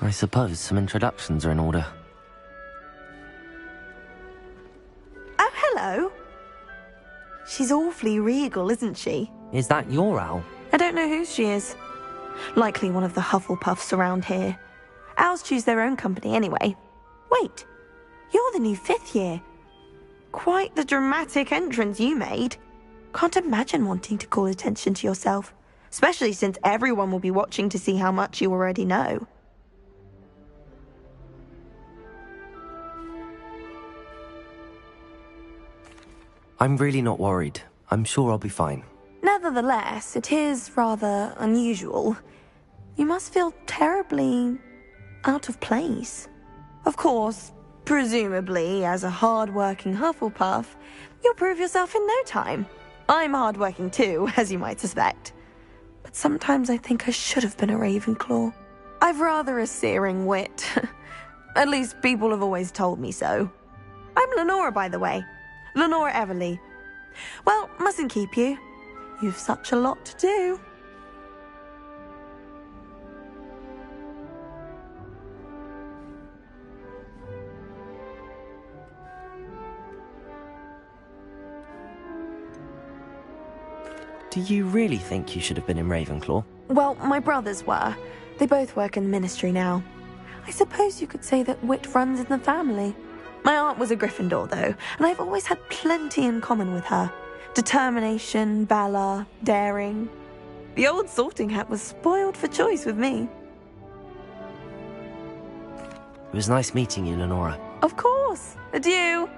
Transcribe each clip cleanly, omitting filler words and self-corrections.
I suppose some introductions are in order. Oh, hello. She's awfully regal, isn't she? Is that your owl? I don't know who she is. Likely one of the Hufflepuffs around here. Owls choose their own company anyway. Wait, you're the new 5th year. Quite the dramatic entrance you made. Can't imagine wanting to call attention to yourself, especially since everyone will be watching to see how much you already know. I'm really not worried. I'm sure I'll be fine. Nevertheless, it is rather unusual. You must feel terribly out of place. Of course, presumably, as a hard-working Hufflepuff, you'll prove yourself in no time. I'm hard-working too, as you might suspect. But sometimes I think I should have been a Ravenclaw. I've rather a searing wit. At least people have always told me so. I'm Lenora, by the way. Lenora Everly. Well, mustn't keep you. You've such a lot to do. Do you really think you should have been in Ravenclaw? Well, my brothers were. They both work in the ministry now. I suppose you could say that wit runs in the family. My aunt was a Gryffindor, though, and I've always had plenty in common with her. Determination, valor, daring. The old sorting hat was spoiled for choice with me. It was nice meeting you, Lenora. Of course. Adieu.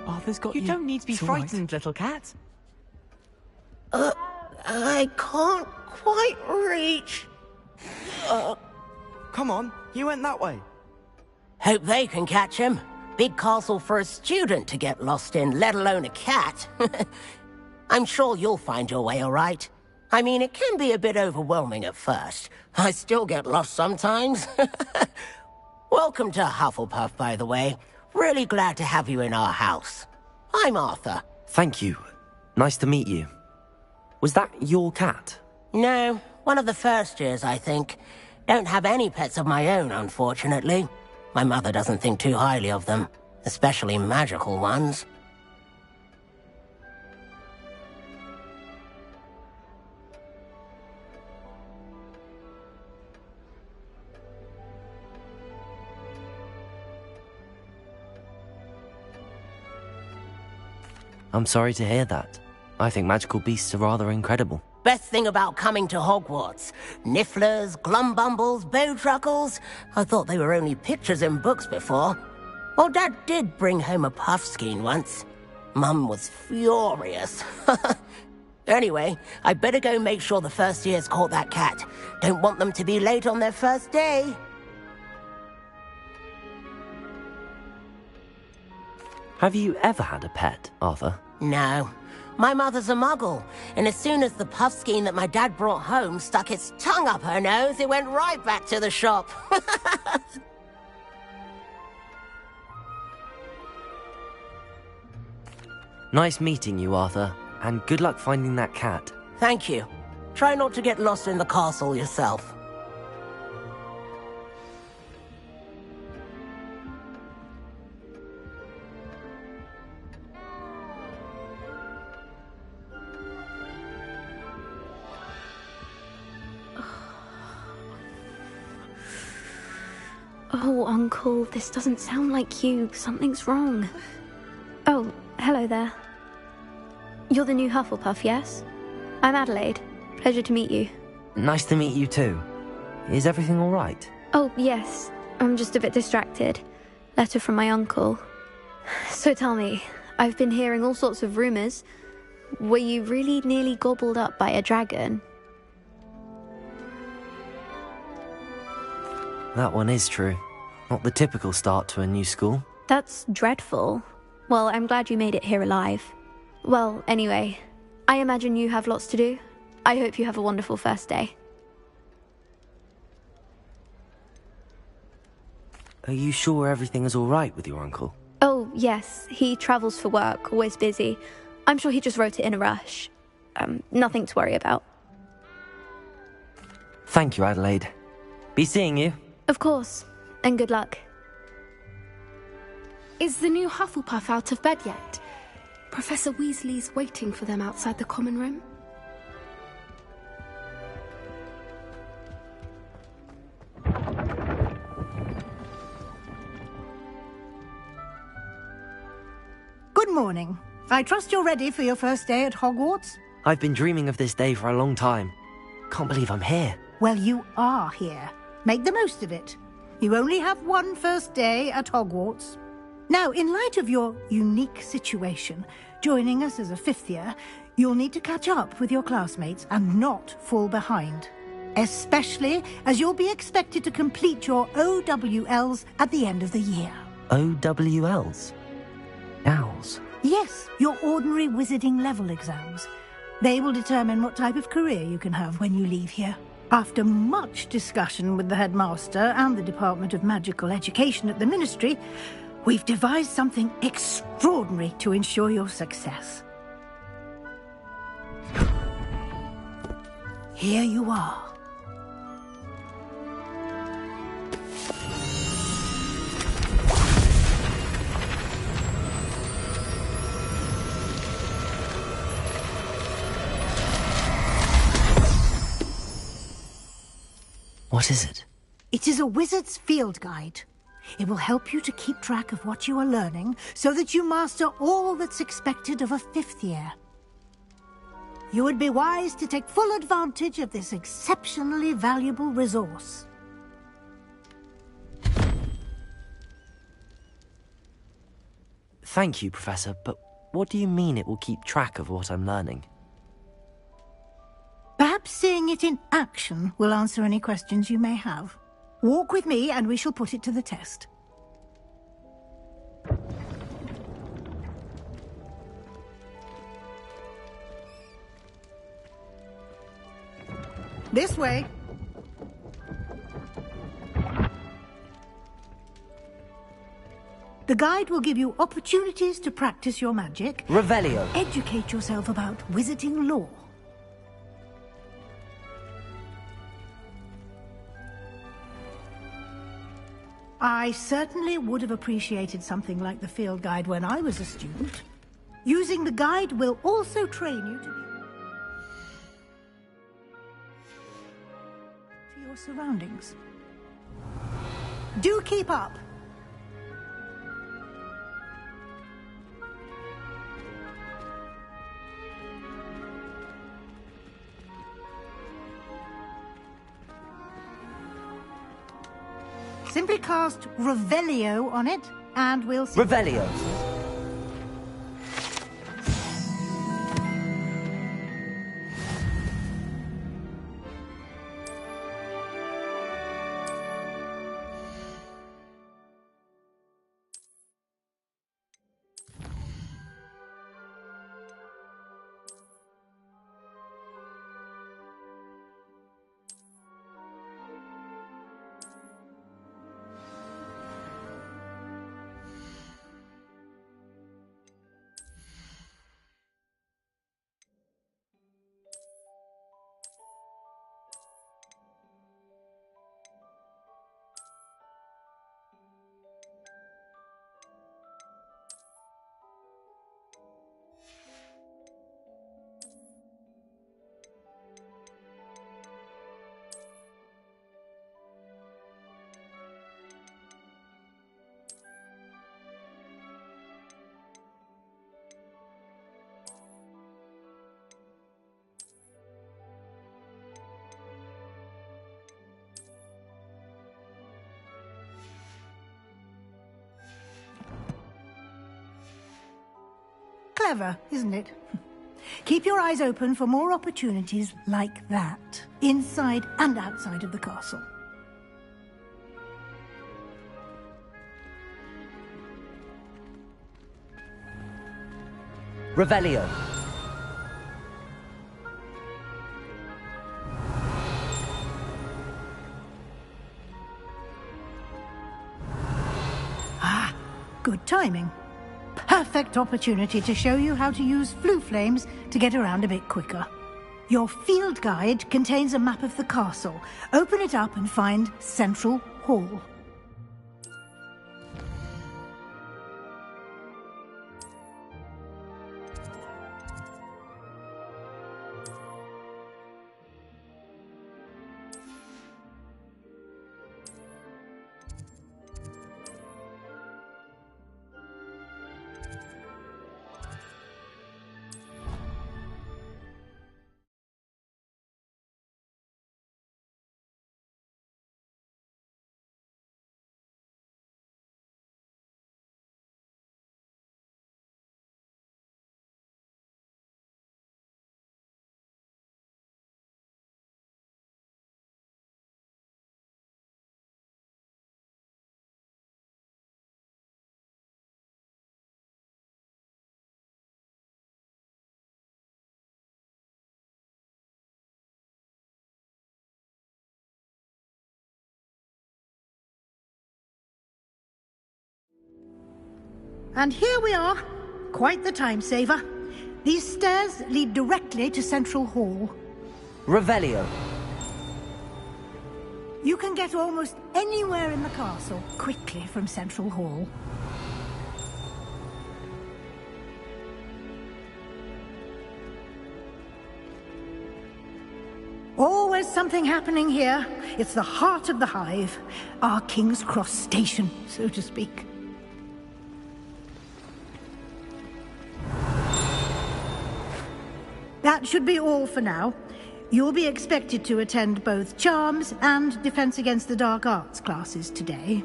Arthur's got you. You don't need to be frightened, little cat. I can't quite reach. Come on, you went that way. Hope they can catch him. Big castle for a student to get lost in, let alone a cat. I'm sure you'll find your way all right. I mean, it can be a bit overwhelming at first. I still get lost sometimes. Welcome to Hufflepuff, by the way. Really glad to have you in our house. I'm Arthur. Thank you. Nice to meet you. Was that your cat? No, one of the first years, I think. Don't have any pets of my own, unfortunately. My mother doesn't think too highly of them, especially magical ones. I'm sorry to hear that. I think magical beasts are rather incredible. Best thing about coming to Hogwarts. Nifflers, glumbumbles, bowtruckles. I thought they were only pictures in books before. Well, Dad did bring home a puffskein once. Mum was furious. Anyway, I better go make sure the first years caught that cat. Don't want them to be late on their first day. Have you ever had a pet, Arthur? No. My mother's a muggle, and as soon as the puffskein that my dad brought home stuck its tongue up her nose, it went right back to the shop. Nice meeting you, Arthur, and good luck finding that cat. Thank you. Try not to get lost in the castle yourself. Oh, Uncle, this doesn't sound like you. Something's wrong. Oh, hello there. You're the new Hufflepuff, yes? I'm Adelaide. Pleasure to meet you. Nice to meet you too. Is everything all right? Oh, yes. I'm just a bit distracted. Letter from my uncle. So tell me, I've been hearing all sorts of rumors. Were you really nearly gobbled up by a dragon? That one is true. Not the typical start to a new school. That's dreadful. Well, I'm glad you made it here alive. Well, anyway, I imagine you have lots to do. I hope you have a wonderful first day. Are you sure everything is all right with your uncle? Oh, yes. He travels for work, always busy. I'm sure he just wrote it in a rush. Nothing to worry about. Thank you, Adelaide. Be seeing you. Of course. And good luck. Is the new Hufflepuff out of bed yet? Professor Weasley's waiting for them outside the common room. Good morning. I trust you're ready for your first day at Hogwarts? I've been dreaming of this day for a long time. Can't believe I'm here. Well, you are here. Make the most of it. You only have one first day at Hogwarts. Now, in light of your unique situation, joining us as a fifth year, you'll need to catch up with your classmates and not fall behind. Especially as you'll be expected to complete your OWLs at the end of the year. OWLs? Owls? Yes, your ordinary wizarding level exams. They will determine what type of career you can have when you leave here. After much discussion with the headmaster and the Department of Magical Education at the Ministry, we've devised something extraordinary to ensure your success. Here you are. What is it? It is a wizard's field guide. It will help you to keep track of what you are learning so that you master all that's expected of a fifth year. You would be wise to take full advantage of this exceptionally valuable resource. Thank you, Professor, but what do you mean it will keep track of what I'm learning? Perhaps seeing it in action will answer any questions you may have. Walk with me and we shall put it to the test. This way. The guide will give you opportunities to practice your magic. Revelio. Educate yourself about wizarding lore. I certainly would have appreciated something like the field guide when I was a student. Using the guide will also train you to your surroundings. Do keep up. Simply cast Revelio on it, and we'll see. Revelio. Clever, isn't it? Keep your eyes open for more opportunities like that, inside and outside of the castle. Revelio. good timing. Perfect opportunity to show you how to use flue flames to get around a bit quicker. Your field guide contains a map of the castle. Open it up and find Central Hall. And here we are. Quite the time saver. These stairs lead directly to Central Hall. Revelio. You can get almost anywhere in the castle quickly from Central Hall. Always something happening here. It's the heart of the hive. Our King's Cross station, so to speak. That should be all for now. You'll be expected to attend both Charms and Defense Against the Dark Arts classes today.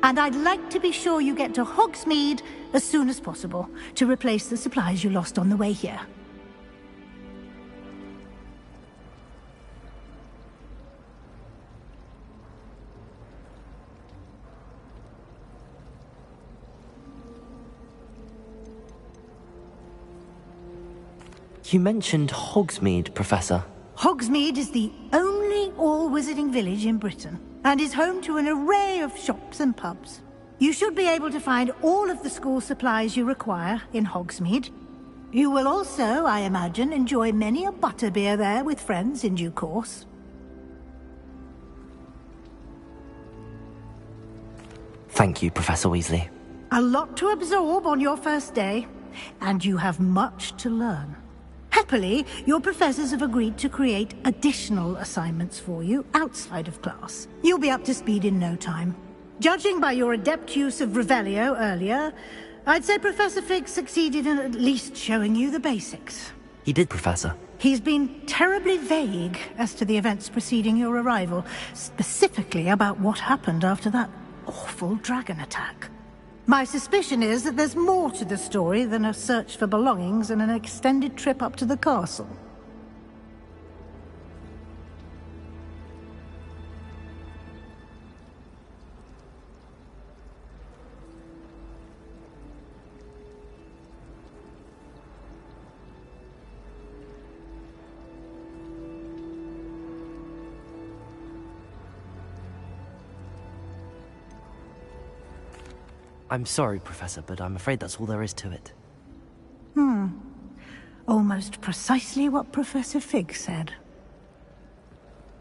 And I'd like to be sure you get to Hogsmeade as soon as possible to replace the supplies you lost on the way here. You mentioned Hogsmeade, Professor. Hogsmeade is the only all-wizarding village in Britain, and is home to an array of shops and pubs. You should be able to find all of the school supplies you require in Hogsmeade. You will also, I imagine, enjoy many a butterbeer there with friends in due course. Thank you, Professor Weasley. A lot to absorb on your first day, and you have much to learn. Happily, your professors have agreed to create additional assignments for you outside of class. You'll be up to speed in no time. Judging by your adept use of Revelio earlier, I'd say Professor Fig succeeded in at least showing you the basics. He did, Professor. He's been terribly vague as to the events preceding your arrival, specifically about what happened after that awful dragon attack. My suspicion is that there's more to the story than a search for belongings and an extended trip up to the castle. I'm sorry, Professor, but I'm afraid that's all there is to it. Almost precisely what Professor Fig said.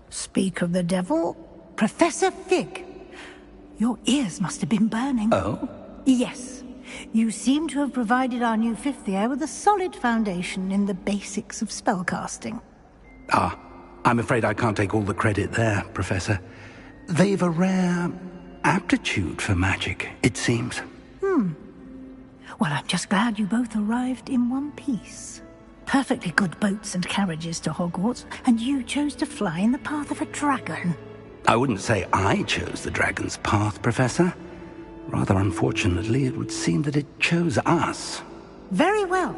Speak of the devil, Professor Fig. Your ears must have been burning. Oh? Yes. You seem to have provided our new fifth year with a solid foundation in the basics of spellcasting. Ah, I'm afraid I can't take all the credit there, Professor. They've a rare aptitude for magic, it seems. Well, I'm just glad you both arrived in one piece. Perfectly good boats and carriages to Hogwarts, and you chose to fly in the path of a dragon. I wouldn't say I chose the dragon's path, Professor. Rather unfortunately, it would seem that it chose us. Very well.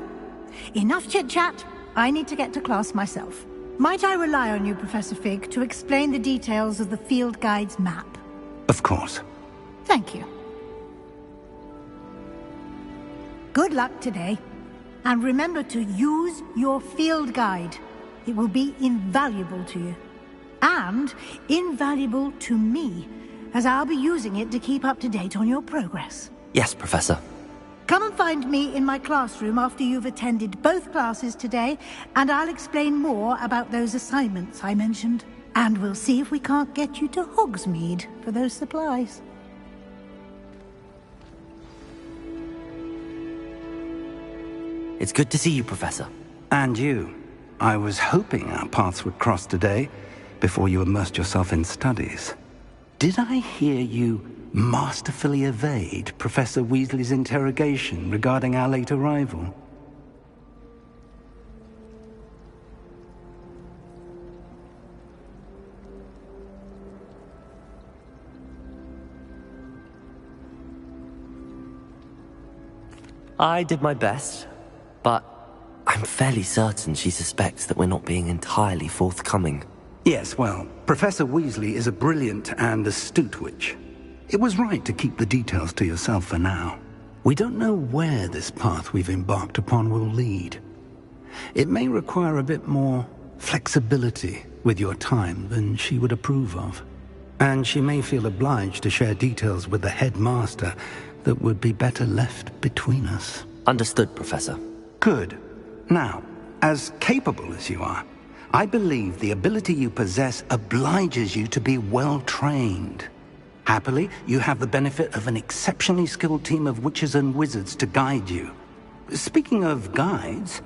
Enough chit-chat. I need to get to class myself. Might I rely on you, Professor Fig, to explain the details of the field guide's map? Of course. Thank you. Good luck today. And remember to use your field guide. It will be invaluable to you. And invaluable to me, as I'll be using it to keep up to date on your progress. Yes, Professor. Come and find me in my classroom after you've attended both classes today, and I'll explain more about those assignments I mentioned. And we'll see if we can't get you to Hogsmeade for those supplies. It's good to see you, Professor. And you. I was hoping our paths would cross today, before you immersed yourself in studies. Did I hear you masterfully evade Professor Weasley's interrogation regarding our late arrival? I did my best, but I'm fairly certain she suspects that we're not being entirely forthcoming. Yes, well, Professor Weasley is a brilliant and astute witch. It was right to keep the details to yourself for now. We don't know where this path we've embarked upon will lead. It may require a bit more flexibility with your time than she would approve of. And she may feel obliged to share details with the headmaster that would be better left between us. Understood, Professor. Good. Now, as capable as you are, I believe the ability you possess obliges you to be well-trained. Happily, you have the benefit of an exceptionally skilled team of witches and wizards to guide you. Speaking of guides,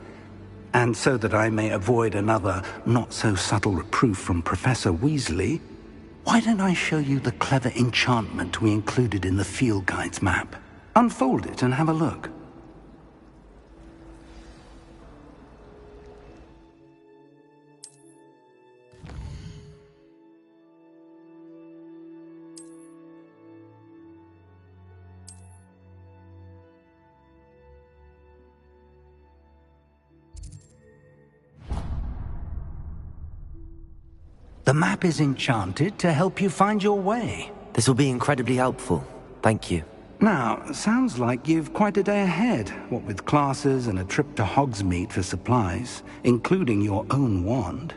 and so that I may avoid another not-so-subtle reproof from Professor Weasley, why don't I show you the clever enchantment we included in the field guide's map? Unfold it and have a look. The map is enchanted to help you find your way. This will be incredibly helpful. Thank you. Now, sounds like you've quite a day ahead, what with classes and a trip to Hogsmeade for supplies, including your own wand.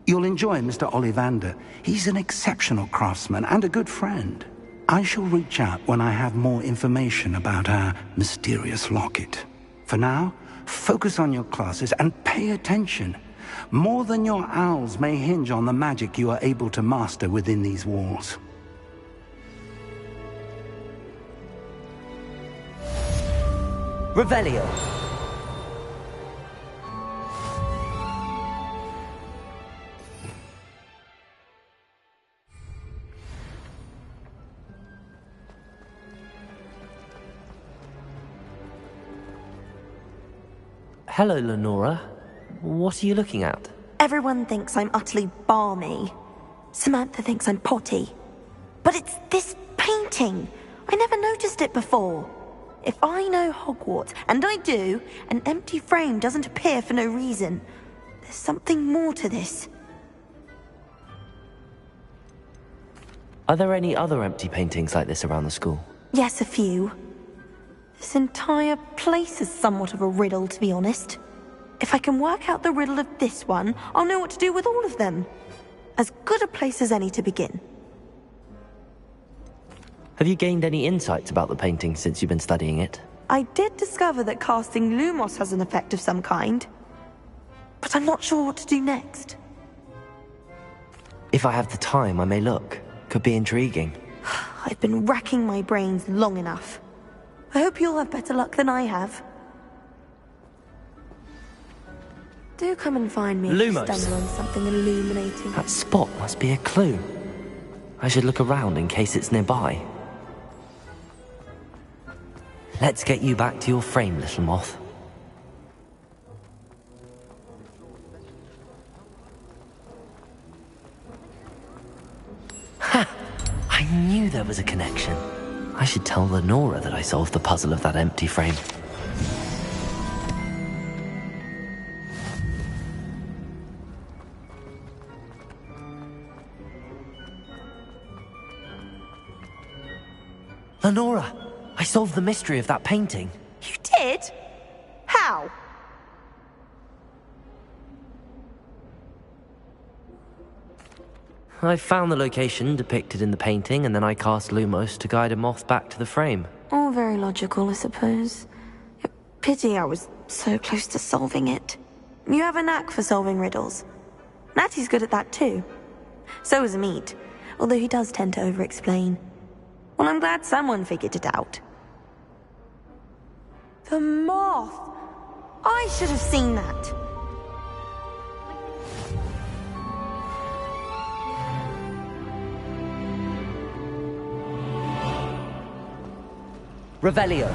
You'll enjoy Mr. Ollivander. He's an exceptional craftsman and a good friend. I shall reach out when I have more information about our mysterious locket. For now, focus on your classes and pay attention. More than your owls may hinge on the magic you are able to master within these walls. Revelio. Hello, Lenora. What are you looking at? Everyone thinks I'm utterly balmy. Samantha thinks I'm potty. But it's this painting. I never noticed it before. If I know Hogwarts, and I do, an empty frame doesn't appear for no reason. There's something more to this. Are there any other empty paintings like this around the school? Yes, a few. This entire place is somewhat of a riddle, to be honest. If I can work out the riddle of this one, I'll know what to do with all of them. As good a place as any to begin. Have you gained any insights about the painting since you've been studying it? I did discover that casting Lumos has an effect of some kind. But I'm not sure what to do next. If I have the time, I may look. Could be intriguing. I've been racking my brains long enough. I hope you'll have better luck than I have. Do come and find me if you Lumos. stumble on something illuminating. That spot must be a clue. I should look around in case it's nearby. Let's get you back to your frame, little moth. Ha! I knew there was a connection. I should tell Lenora that I solved the puzzle of that empty frame. Lenora, I solved the mystery of that painting. You did? How? I found the location depicted in the painting, and then I cast Lumos to guide a moth back to the frame. All very logical, I suppose. Pity I was so close to solving it. You have a knack for solving riddles. Natty's good at that too. So is Meat, although he does tend to over-explain. Well, I'm glad someone figured it out. The moth! I should have seen that! Revelio.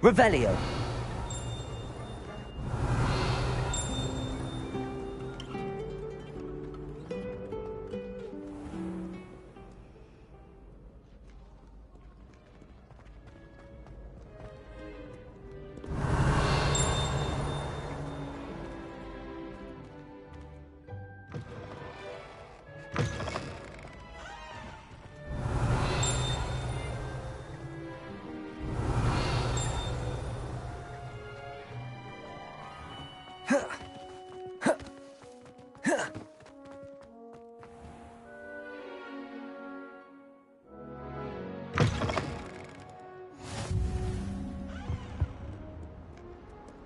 Revelio.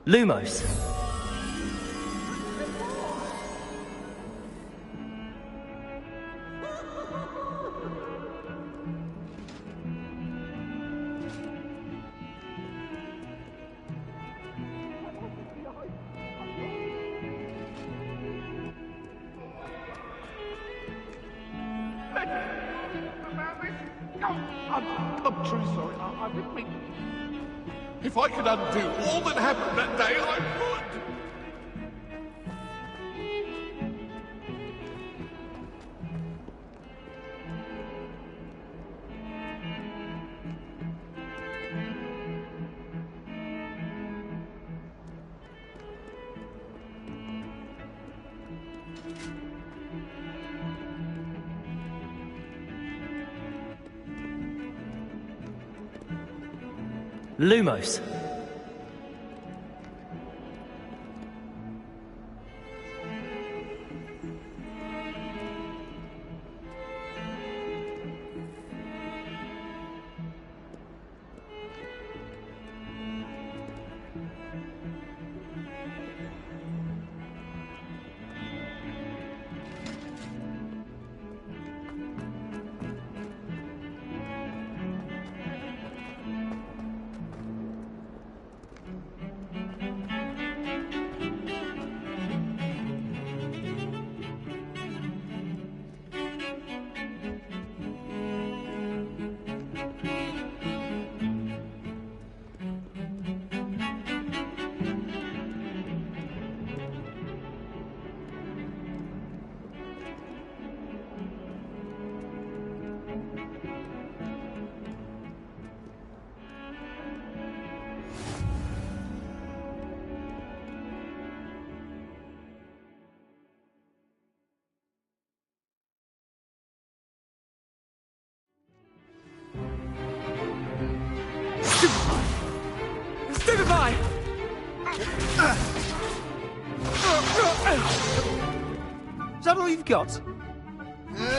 Lumos. I'm truly sorry. I didn't mean... If I could undo all that happened that day, I would! Lumos. Stupefy! Is that all you've got?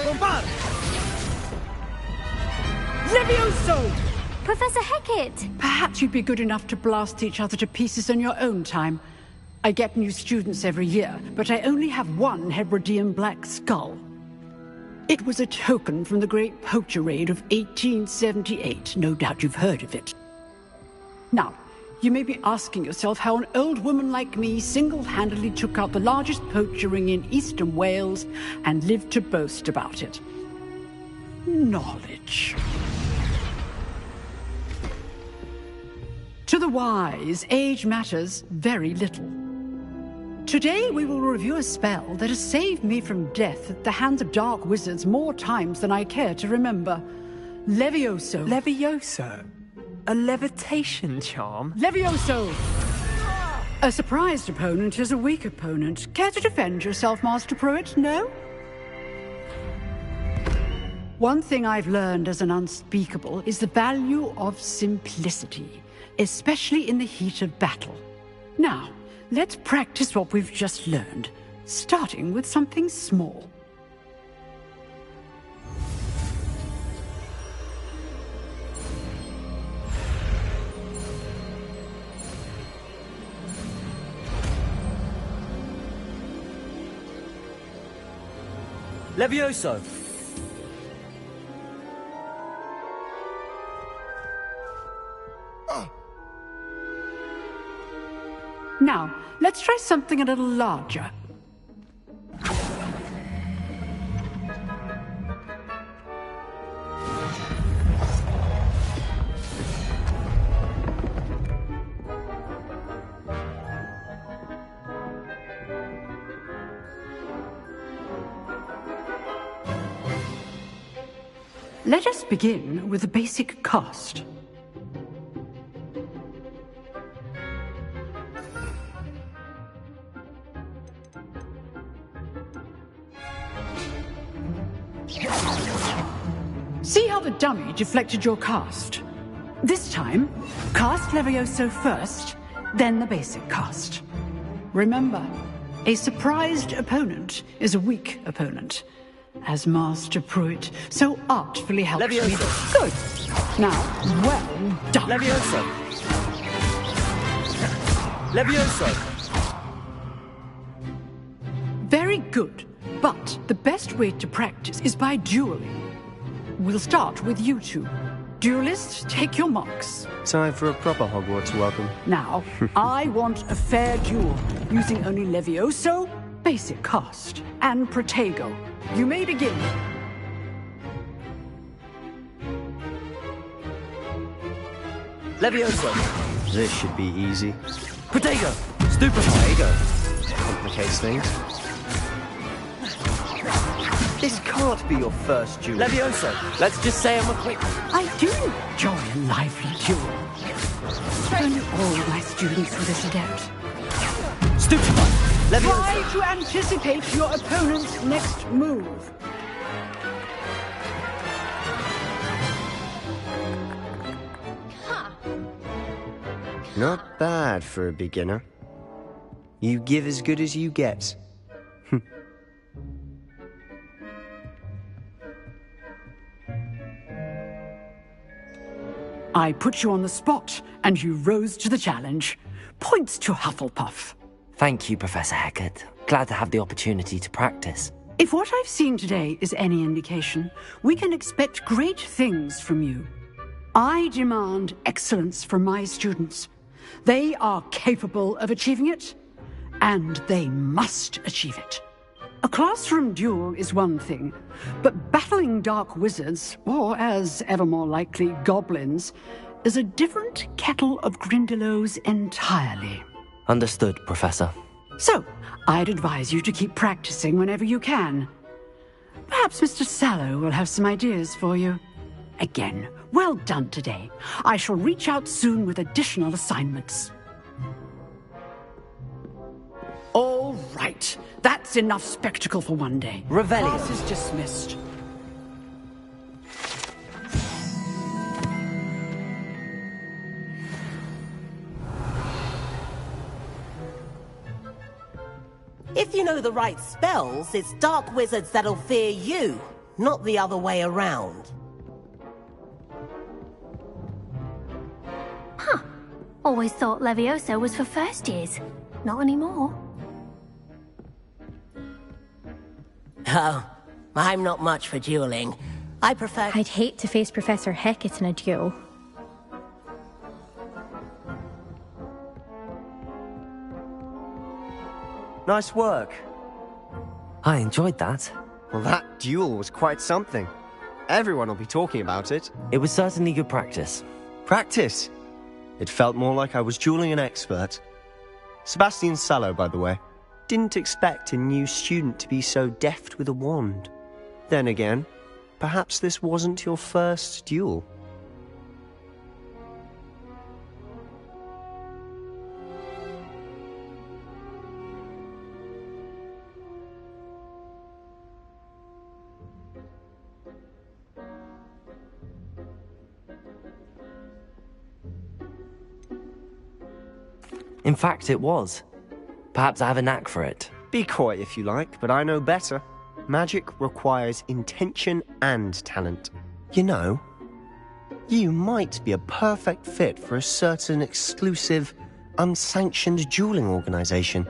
Bombard! Levioso! Professor Hecat! Perhaps you'd be good enough to blast each other to pieces in your own time. I get new students every year, but I only have one Hebridean black skull. It was a token from the Great Poacher Raid of 1878. No doubt you've heard of it. Now, you may be asking yourself how an old woman like me single-handedly took out the largest poacher ring in eastern Wales and lived to boast about it. Knowledge. To the wise, age matters very little. Today we will review a spell that has saved me from death at the hands of dark wizards more times than I care to remember. Levioso. Levioso? A levitation charm? Levioso! A surprised opponent is a weak opponent. Care to defend yourself, Master Pruitt? No? One thing I've learned as an unspeakable is the value of simplicity, especially in the heat of battle. Now, let's practice what we've just learned, starting with something small. Levioso! Now, let's try something a little larger. Let us begin with a basic cast. See how the dummy deflected your cast? This time, cast Levioso first, then the basic cast. Remember, a surprised opponent is a weak opponent, as Master Pruitt so artfully helps me. Good. Now, well done. Levioso! Levioso! Very good. But the best way to practice is by dueling. We'll start with you two. Duelists, take your marks. Time for a proper Hogwarts welcome. Now, I want a fair duel, using only Levioso, basic cast, and Protego. You may begin. Levioso! This should be easy. Protego! Stupid Protego! Complicates things. This can't be your first duel. Levioso, let's just say I'm a quick... I do enjoy a lively duel. Only all my students were this adept. Stupefy! Levioso! Try to anticipate your opponent's next move. Not bad for a beginner. You give as good as you get. I put you on the spot, and you rose to the challenge. Points to Hufflepuff. Thank you, Professor Hecat. Glad to have the opportunity to practice. If what I've seen today is any indication, we can expect great things from you. I demand excellence from my students. They are capable of achieving it, and they must achieve it. A classroom duel is one thing, but battling dark wizards, or as ever more likely, goblins, is a different kettle of Grindylows entirely. Understood, Professor. So, I'd advise you to keep practicing whenever you can. Perhaps Mr. Sallow will have some ideas for you. Again, well done today. I shall reach out soon with additional assignments. All right. That's enough spectacle for one day. Revelio. Class is dismissed. If you know the right spells, it's dark wizards that'll fear you, not the other way around. Huh. Always thought Levioso was for first years. Not anymore. Oh, I'm not much for dueling. I prefer... I'd hate to face Professor Hecat in a duel. Nice work. I enjoyed that. Well, that duel was quite something. Everyone will be talking about it. It was certainly good practice. Practice? It felt more like I was dueling an expert. Sebastian Sallow, by the way. Didn't expect a new student to be so deft with a wand. Then again, perhaps this wasn't your first duel. In fact, it was. Perhaps I have a knack for it. Be coy if you like, but I know better. Magic requires intention and talent. You know, you might be a perfect fit for a certain exclusive, unsanctioned dueling organization.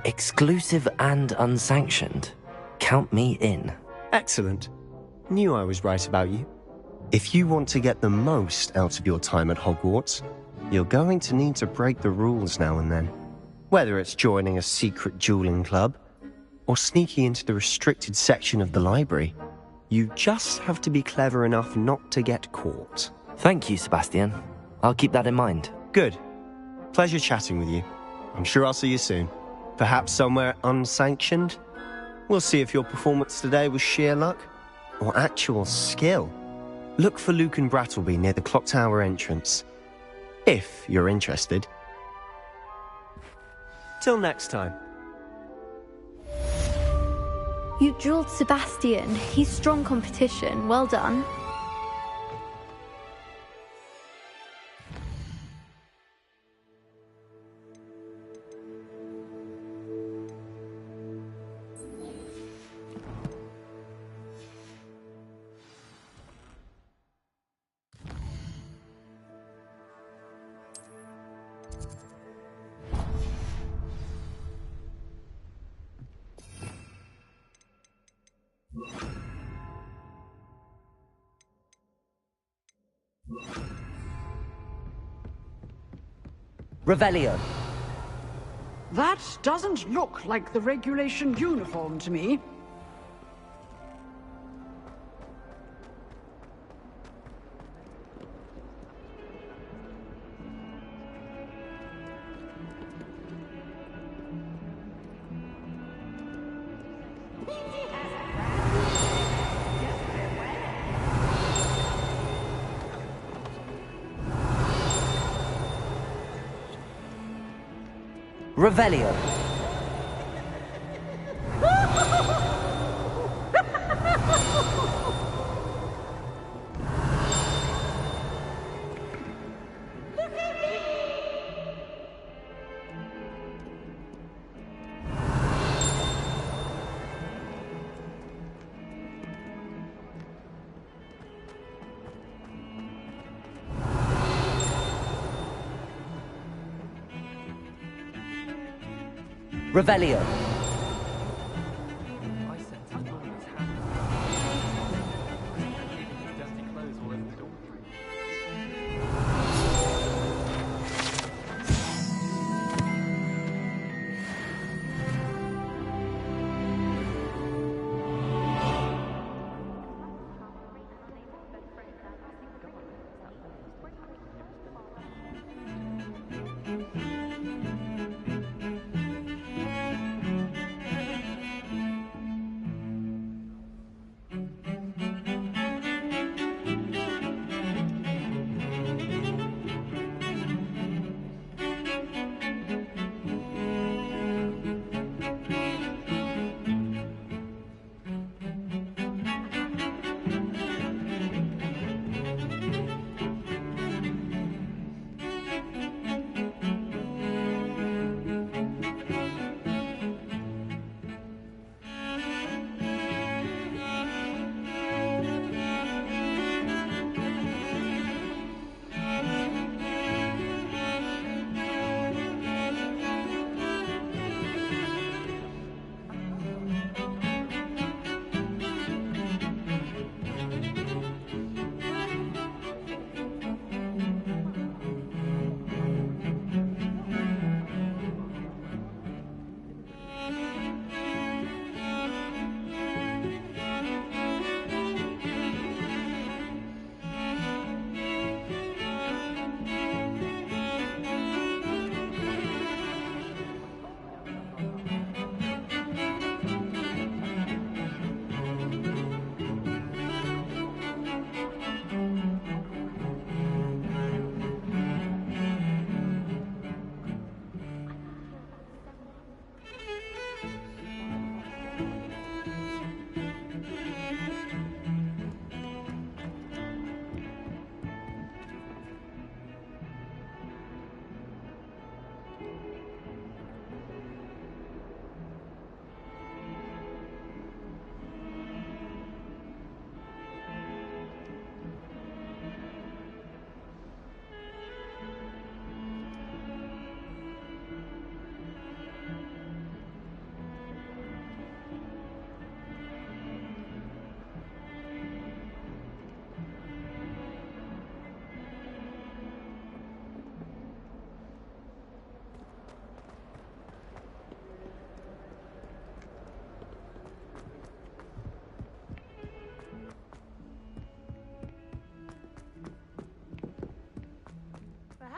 Exclusive and unsanctioned. Count me in. Excellent. Knew I was right about you. If you want to get the most out of your time at Hogwarts, you're going to need to break the rules now and then. Whether it's joining a secret dueling club, or sneaking into the restricted section of the library, you just have to be clever enough not to get caught. Thank you, Sebastian. I'll keep that in mind. Good. Pleasure chatting with you. I'm sure I'll see you soon. Perhaps somewhere unsanctioned? We'll see if your performance today was sheer luck or actual skill. Look for Luke and Brattleby near the clock tower entrance, if you're interested. Till next time. You drilled Sebastian. He's strong competition. Well done. Revelio. That doesn't look like the regulation uniform to me. Revelio. Revelio.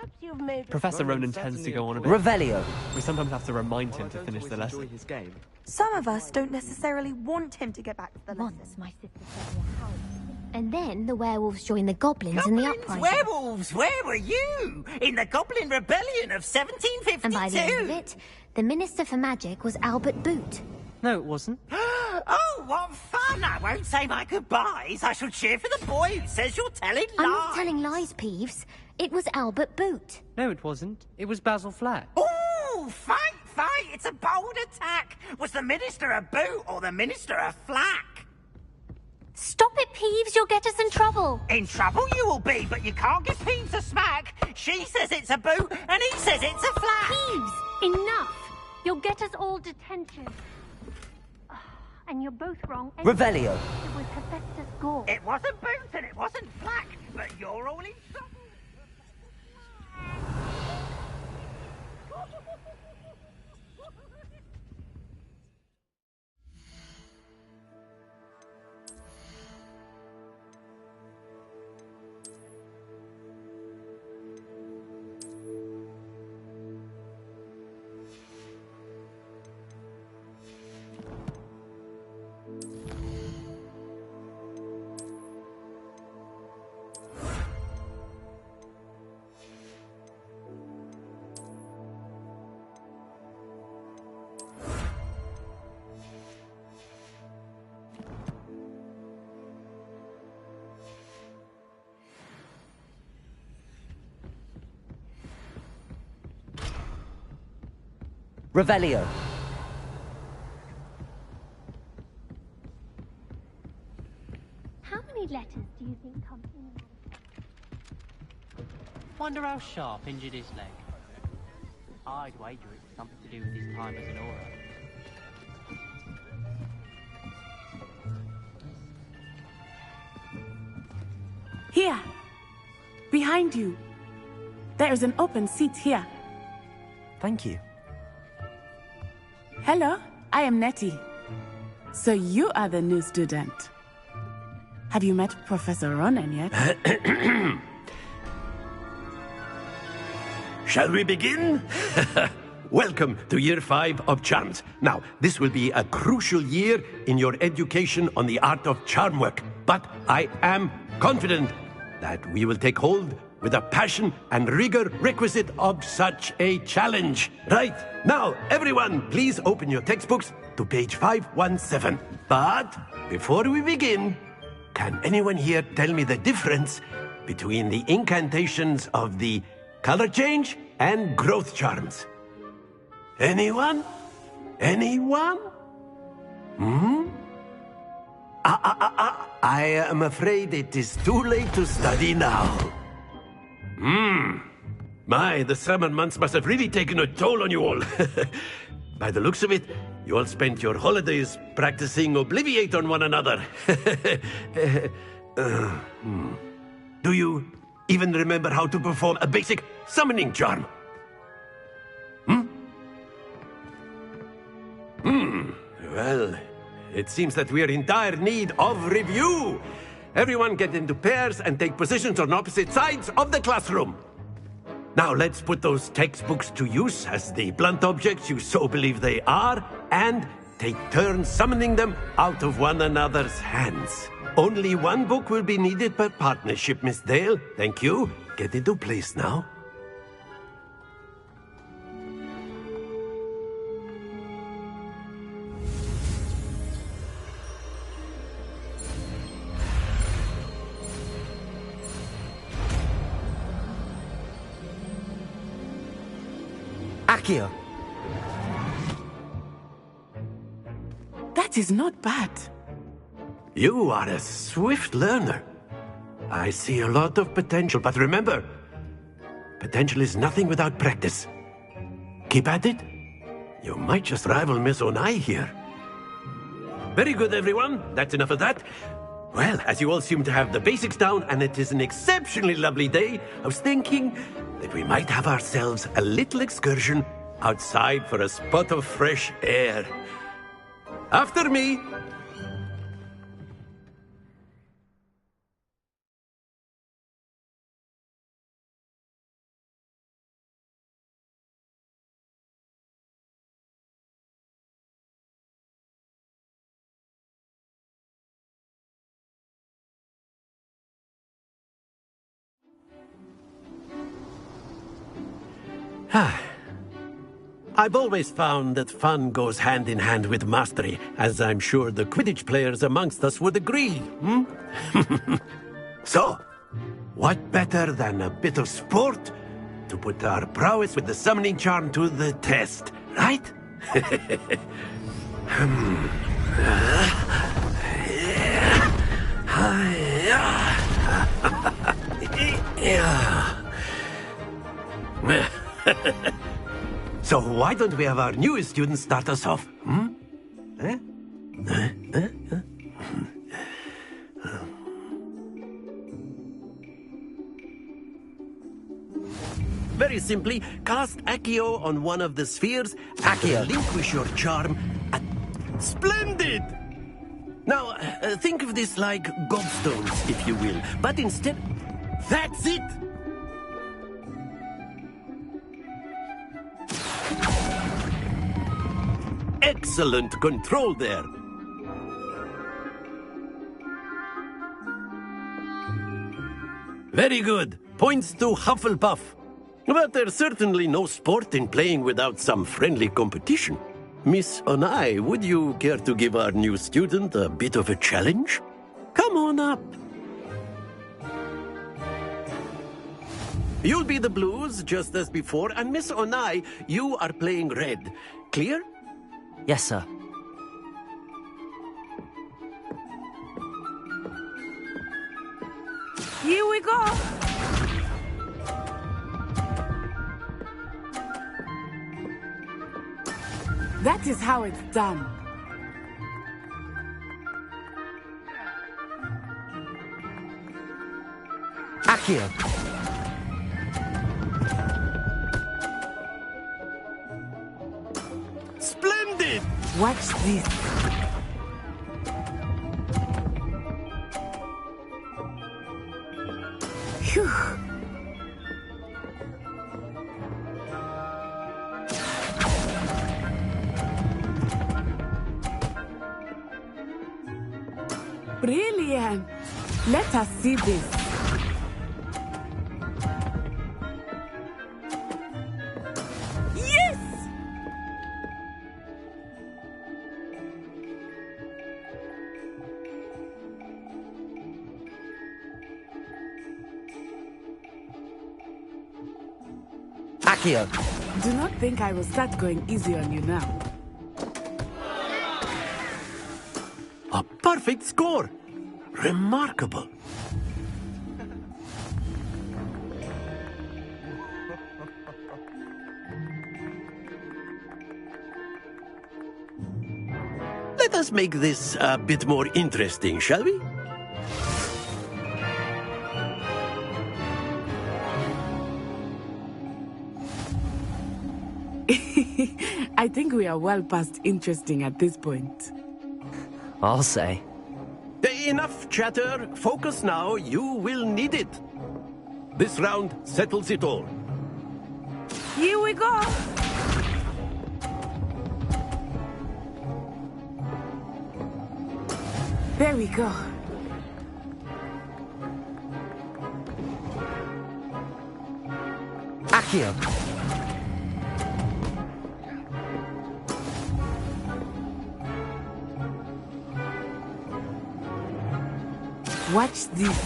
Perhaps you've made... Professor Ronan tends to go on a bit. Revelio. We sometimes have to remind him to finish the lesson. His game. Some of us don't necessarily want him to get back to the lesson. Once my sister said me how. And then the werewolves joined the goblins in the uprising. Werewolves, where were you? In the Goblin Rebellion of 1752? And by the end of it, the Minister for Magic was Albert Boot. No, it wasn't. Oh, what fun! I won't say my goodbyes. I shall cheer for the boy who says you're telling lies. I'm not telling lies, Peeves. It was Albert Boot. No, it wasn't. It was Basil Flack. Ooh, fight! It's a bold attack. Was the Minister a boot or the Minister a flack? Stop it, Peeves. You'll get us in trouble. In trouble you will be, but you can't give Peeves a smack. She says it's a boot, and he says it's a flack. Peeves, enough. You'll get us all detention. And you're both wrong. Revelio. It was Hephaestus Gore. It wasn't boot and it wasn't flack, but you're all in trouble. Revelio. How many letters do you think come in? Wonder how Sharp injured his leg. I'd wager it's something to do with his time as an aura. Here! Behind you! There is an open seat here. Thank you. Hello, I am Nettie. So you are the new student. Have you met Professor Ronan yet? Shall we begin? Welcome to Year 5 of Charms. Now, this will be a crucial year in your education on the art of charm work, but I am confident that we will take hold with the passion and rigor requisite of such a challenge. Right, now, everyone, please open your textbooks to page 517. But before we begin, can anyone here tell me the difference between the incantations of the color change and growth charms? Anyone? Anyone? I am afraid it is too late to study now. My, the summer months must have really taken a toll on you all. By the looks of it, you all spent your holidays practicing Obliviate on one another. Do you even remember how to perform a basic summoning charm? Well, it seems that we are in dire need of review. Everyone get into pairs and take positions on opposite sides of the classroom. Now let's put those textbooks to use as the blunt objects you so believe they are, and take turns summoning them out of one another's hands. Only one book will be needed per partnership, Miss Dale. Thank you. Get into place now. Accio. That is not bad. You are a swift learner. I see a lot of potential, but remember, potential is nothing without practice. Keep at it. You might just rival Miss Onai here. Very good, everyone. That's enough of that. Well, as you all seem to have the basics down, and it is an exceptionally lovely day, I was thinking that we might have ourselves a little excursion outside for a spot of fresh air. After me. I've always found that fun goes hand in hand with mastery, as I'm sure the Quidditch players amongst us would agree. So, what better than a bit of sport to put our prowess with the summoning charm to the test, right? So why don't we have our newest student start us off? Very simply, cast Accio on one of the spheres. Accio, relinquish your charm. Splendid! Now, think of this like gobstones, if you will. But instead, that's it! Excellent control there. Very good. Points to Hufflepuff. But there's certainly no sport in playing without some friendly competition. Miss Onai, would you care to give our new student a bit of a challenge? Come on up. You'll be the blues, just as before, and Miss Onai, you are playing red. Clear? Yes, sir. Here we go! That is how it's done. Accio. Splendid! Watch this. Phew. Brilliant! Let us see this. Yes! Accio. Do not think I will start going easy on you now. A perfect score! Remarkable. Let us make this a bit more interesting, shall we? I think we are well past interesting at this point. I'll say. Enough chatter. Focus now. You will need it. This round settles it all. Here we go. There we go. Accio. Watch this.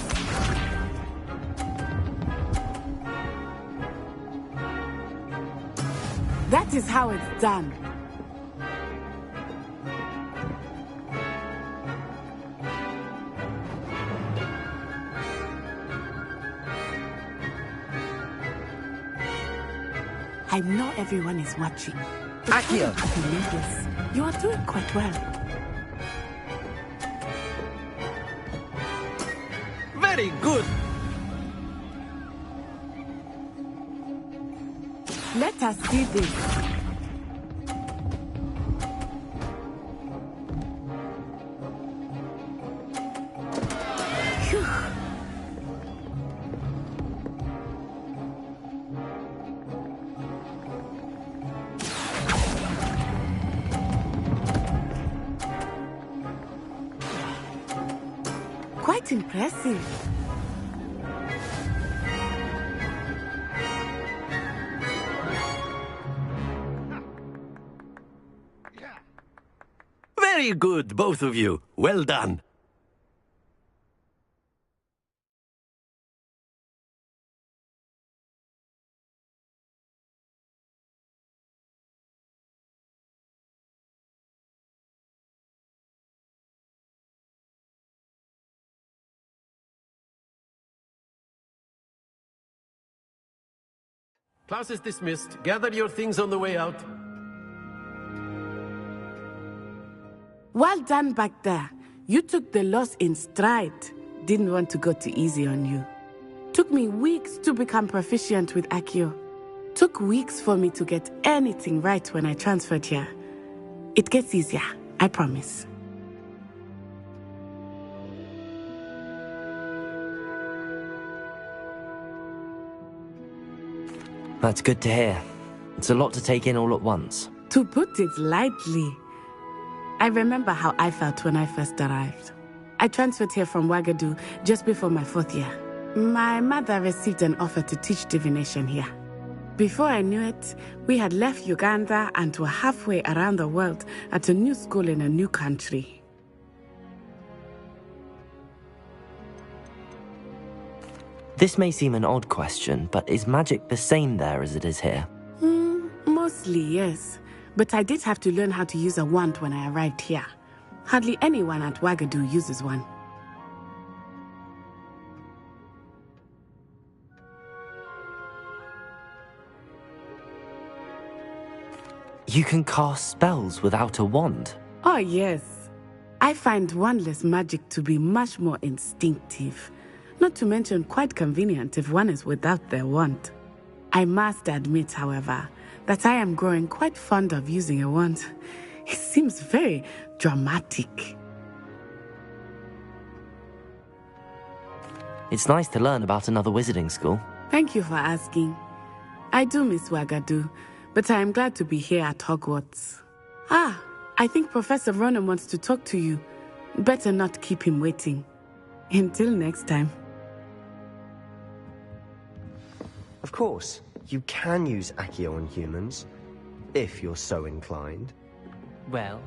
That is how it's done. I know everyone is watching. Accio. You are doing quite well. Very good. Let us see this. Phew. Quite impressive. Very good, both of you. Well done. Class is dismissed. Gather your things on the way out. Well done back there. You took the loss in stride. Didn't want to go too easy on you. Took me weeks to become proficient with Accio. Took weeks for me to get anything right when I transferred here. It gets easier, I promise. That's good to hear. It's a lot to take in all at once. To put it lightly, I remember how I felt when I first arrived. I transferred here from Wagadu just before my 4th year. My mother received an offer to teach divination here. Before I knew it, we had left Uganda and were halfway around the world at a new school in a new country. This may seem an odd question, but is magic the same there as it is here? Mostly, yes. But I did have to learn how to use a wand when I arrived here. Hardly anyone at Wagadu uses one. You can cast spells without a wand? Oh, yes. I find wandless magic to be much more instinctive. Not to mention quite convenient if one is without their wand. I must admit, however, that I am growing quite fond of using a wand. It seems very dramatic. It's nice to learn about another wizarding school. Thank you for asking. I do miss Wagadu, but I am glad to be here at Hogwarts. I think Professor Ronan wants to talk to you. Better not keep him waiting. Until next time. Of course, you can use Accio on humans, if you're so inclined. Well,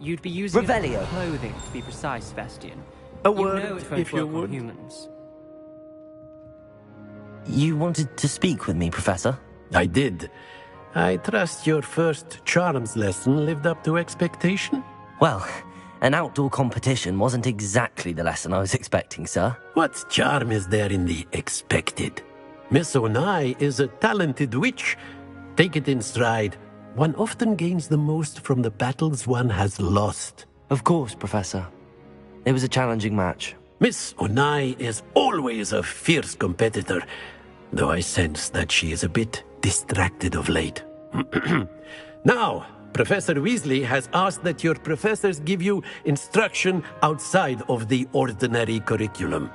you'd be using Revelio. Clothing to be precise, Sebastian. A You word, know it won't if you work on would. humans. You wanted to speak with me, Professor? I did. I trust your first charms lesson lived up to expectation? Well, an outdoor competition wasn't exactly the lesson I was expecting, sir. What charm is there in the expected? Miss Onai is a talented witch. Take it in stride. One often gains the most from the battles one has lost. Of course, Professor. It was a challenging match. Miss Onai is always a fierce competitor, though I sense that she is a bit distracted of late. Now, Professor Weasley has asked that your professors give you instruction outside of the ordinary curriculum.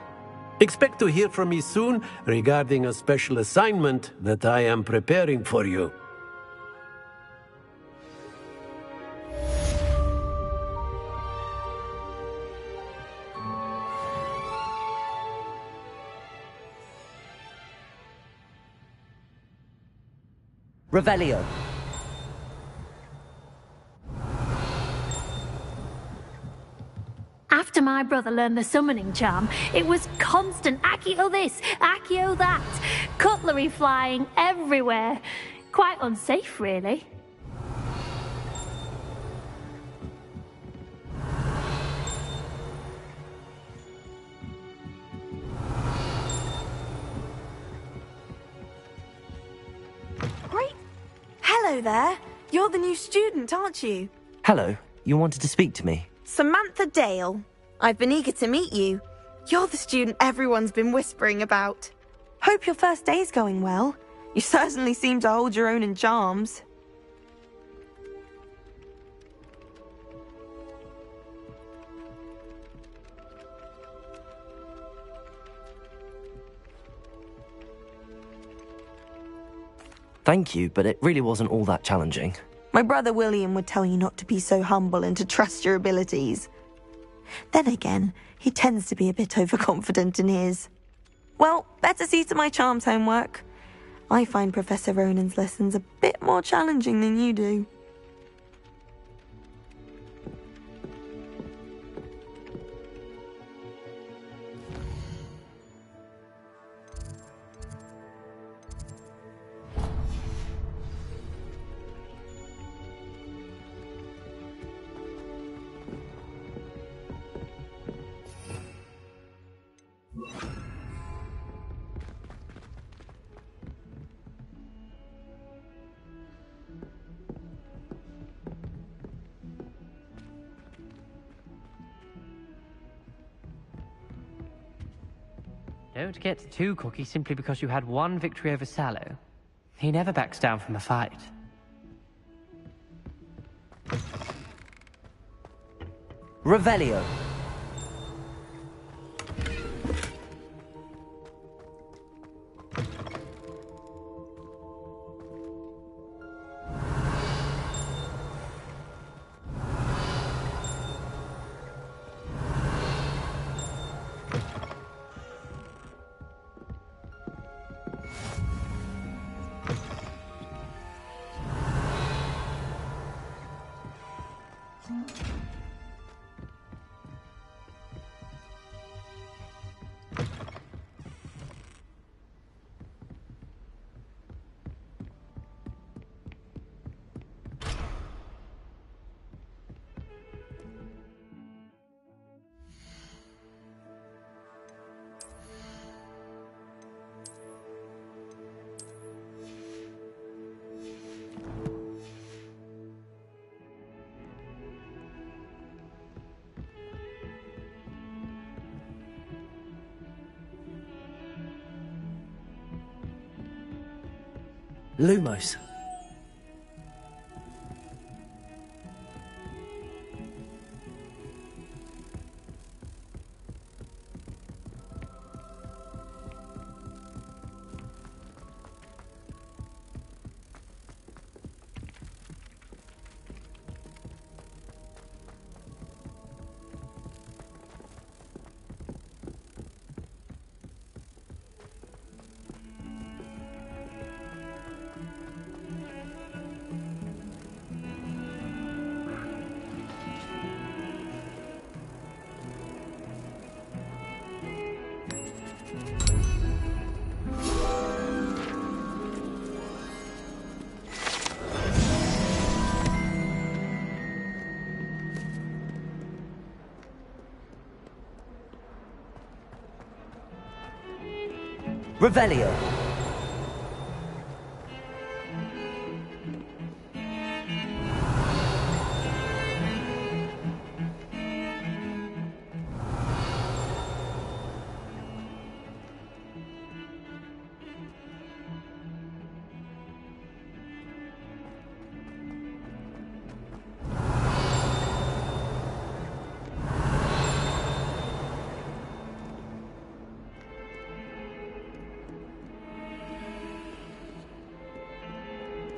Expect to hear from me soon regarding a special assignment that I am preparing for you. Revelio. After my brother learned the summoning charm, it was constant Accio this, Accio that, cutlery flying everywhere. Quite unsafe, really. Great. Hello there. You're the new student, aren't you? Hello, you wanted to speak to me? Samantha Dale. I've been eager to meet you. You're the student everyone's been whispering about. Hope your first day's going well. You certainly seem to hold your own in charms. Thank you, but it really wasn't all that challenging. My brother William would tell you not to be so humble and to trust your abilities. Then again, he tends to be a bit overconfident in his. Well, better see to my charms homework. I find Professor Ronan's lessons a bit more challenging than you do. Don't get too cocky simply because you had one victory over Sallow. He never backs down from a fight. Revelio. Lumos. Revelio.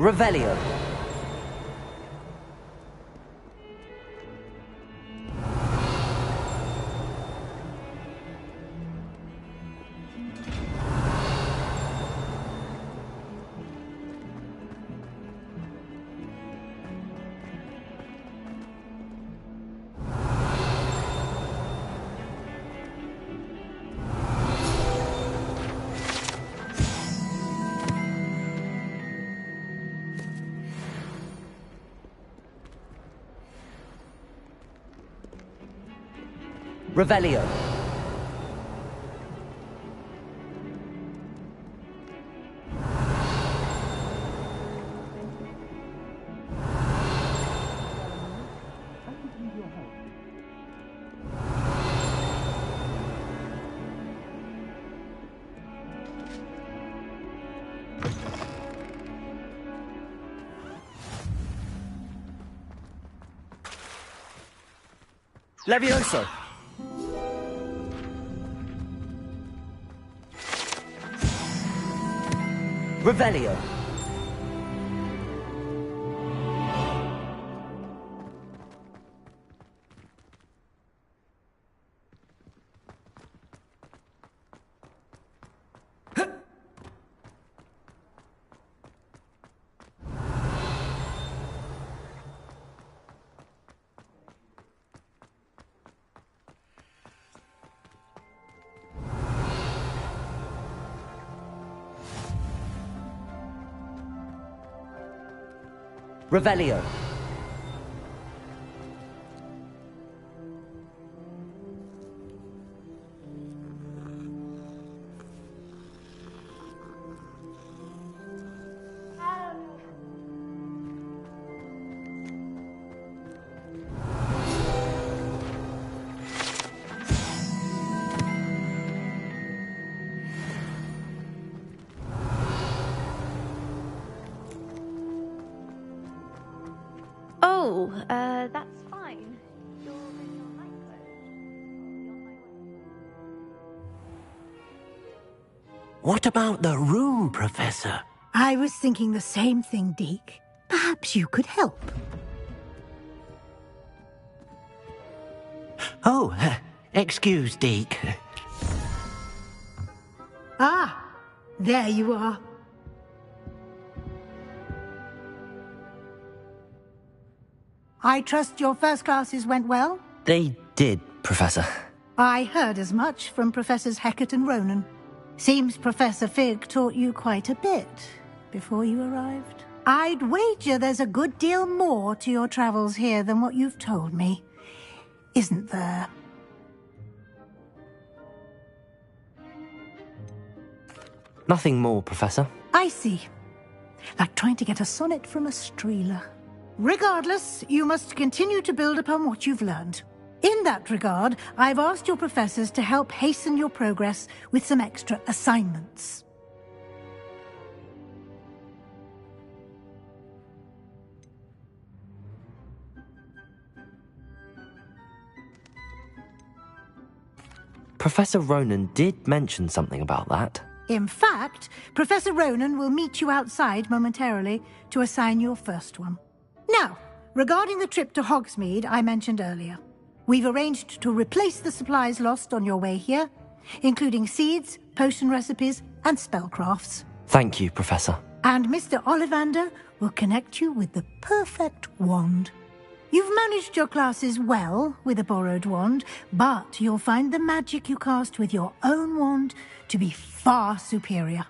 Revelio. Revelio. Levioso. Revelio. Revelio. Cool. That's fine. You're in your night What about the room, Professor? I was thinking the same thing, Deke. Perhaps you could help. Oh, excuse, Deke. Ah, there you are. I trust your first classes went well? They did, Professor. I heard as much from Professors Hecat and Ronan. Seems Professor Fig taught you quite a bit before you arrived. I'd wager there's a good deal more to your travels here than what you've told me. Isn't there? Nothing more, Professor. I see. Like trying to get a sonnet from a streeler. Regardless, you must continue to build upon what you've learned. In that regard, I've asked your professors to help hasten your progress with some extra assignments. Professor Ronan did mention something about that. In fact, Professor Ronan will meet you outside momentarily to assign your first one. Now, regarding the trip to Hogsmeade I mentioned earlier, we've arranged to replace the supplies lost on your way here, including seeds, potion recipes, and spellcrafts. Thank you, Professor. And Mr. Ollivander will connect you with the perfect wand. You've managed your classes well with a borrowed wand, but you'll find the magic you cast with your own wand to be far superior.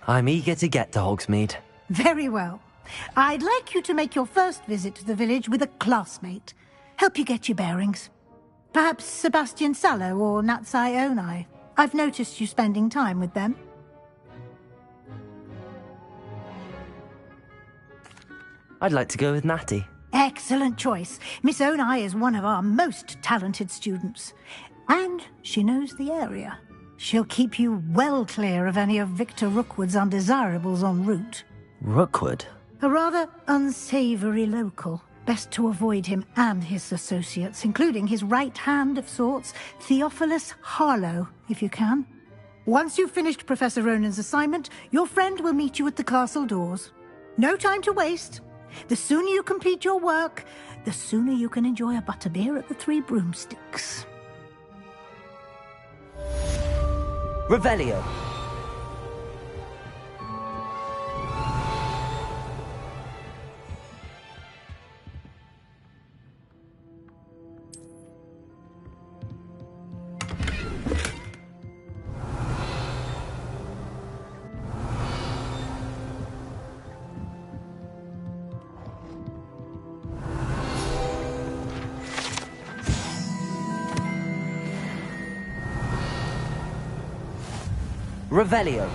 I'm eager to get to Hogsmeade. Very well. I'd like you to make your first visit to the village with a classmate. Help you get your bearings. Perhaps Sebastian Sallow or Natsai Onai. I've noticed you spending time with them. I'd like to go with Natty. Excellent choice. Miss Onai is one of our most talented students. And she knows the area. She'll keep you well clear of any of Victor Rookwood's undesirables en route. Rookwood? A rather unsavory local. Best to avoid him and his associates, including his right hand of sorts, Theophilus Harlow, if you can. Once you've finished Professor Ronan's assignment, your friend will meet you at the castle doors. No time to waste. The sooner you complete your work, the sooner you can enjoy a butterbeer at the Three Broomsticks. Revelio. Revelio.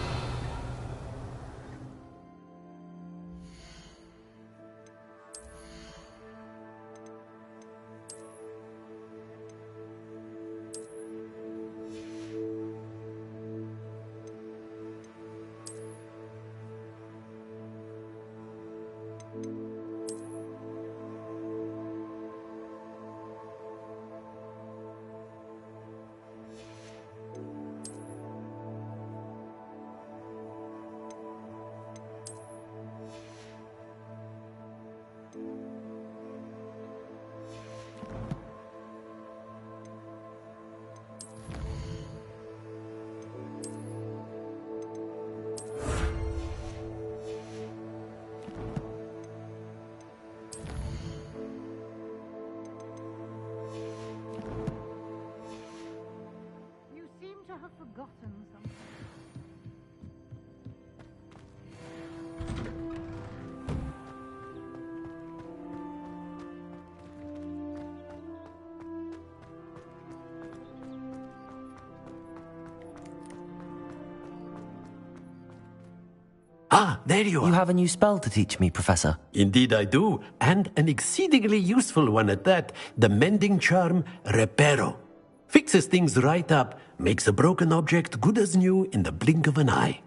Forgotten something. Ah, there you are. You have a new spell to teach me, Professor. Indeed I do, and an exceedingly useful one at that. The mending charm, Reparo. Fixes things right up, makes a broken object good as new in the blink of an eye.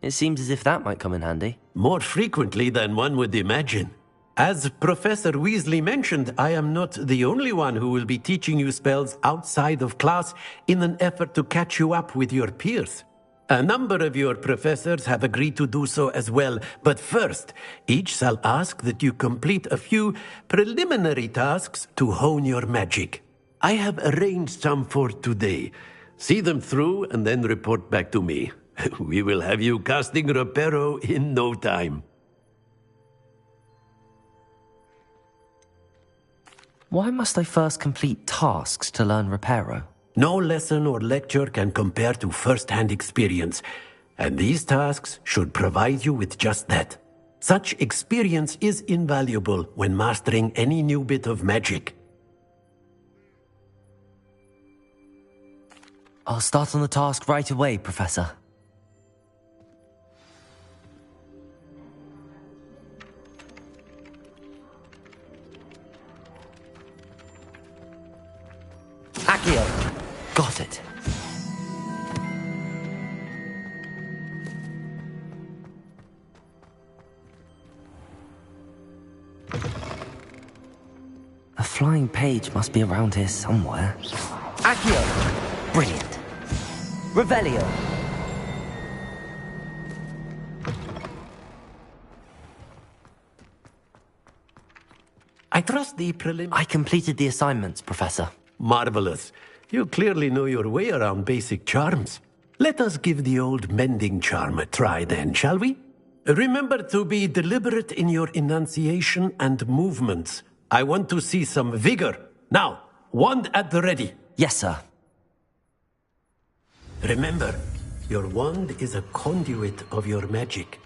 It seems as if that might come in handy. More frequently than one would imagine. As Professor Weasley mentioned, I am not the only one who will be teaching you spells outside of class in an effort to catch you up with your peers. A number of your professors have agreed to do so as well, but first, each shall ask that you complete a few preliminary tasks to hone your magic. I have arranged some for today. See them through and then report back to me. We will have you casting Reparo in no time. Why must I first complete tasks to learn Reparo? No lesson or lecture can compare to first-hand experience, and these tasks should provide you with just that. Such experience is invaluable when mastering any new bit of magic. I'll start on the task right away, Professor. Accio! Got it. A flying page must be around here somewhere. Accio! Brilliant. Revelio! I trust the I completed the assignments, Professor. Marvelous. You clearly know your way around basic charms. Let us give the old mending charm a try then, shall we? Remember to be deliberate in your enunciation and movements. I want to see some vigor. Now, wand at the ready. Yes, sir. Remember, your wand is a conduit of your magic.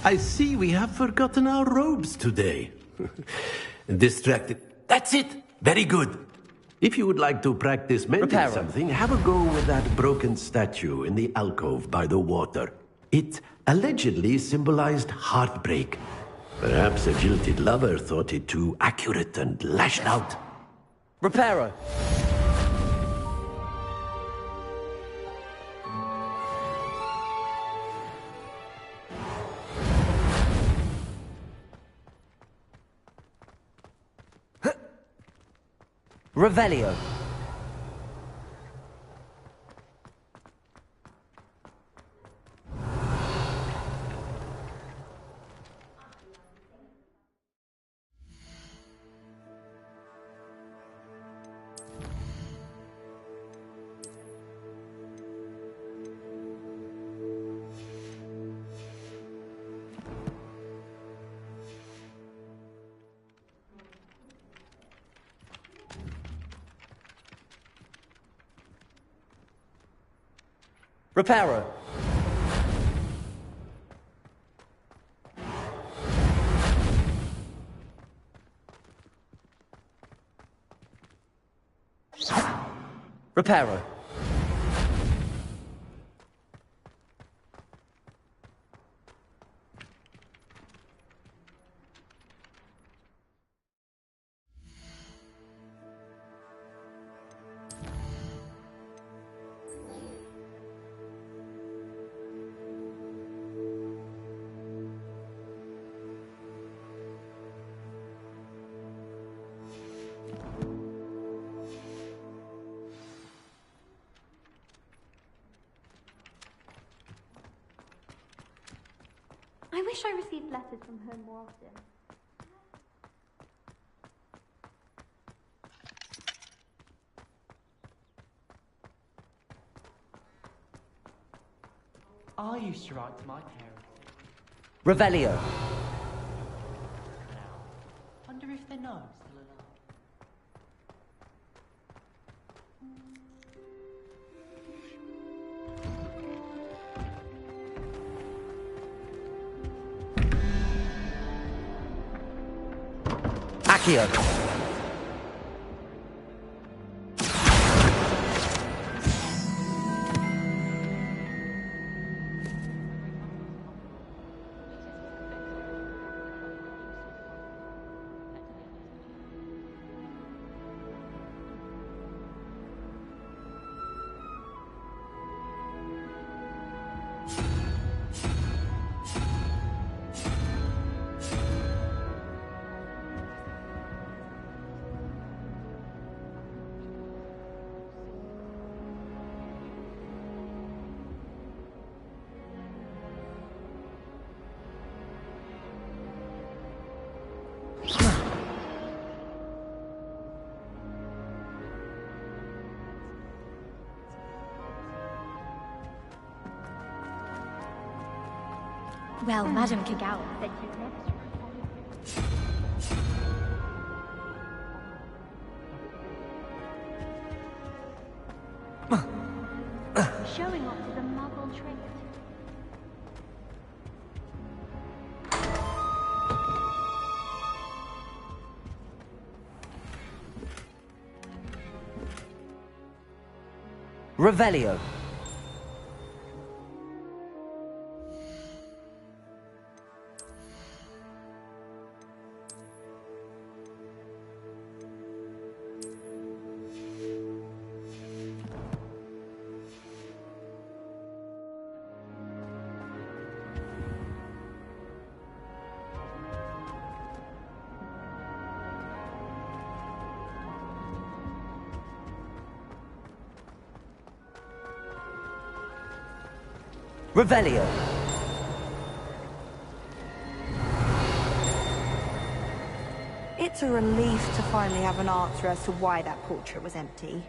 I see we have forgotten our robes today. Distracted. That's it! Very good. If you would like to practice mending something, have a go with that broken statue in the alcove by the water. It allegedly symbolized heartbreak. Perhaps a jilted lover thought it too accurate and lashed out. Reparo! Revelio. Reparo. Reparo. I wish I received letters from her more often. I used to write to my parents. Revelio. Wonder if they know I'm still alive. Accio. Well, Madame Kagawa said showing off with a muggle trick. Revelio. Revelio. It's a relief to finally have an answer as to why that portrait was empty.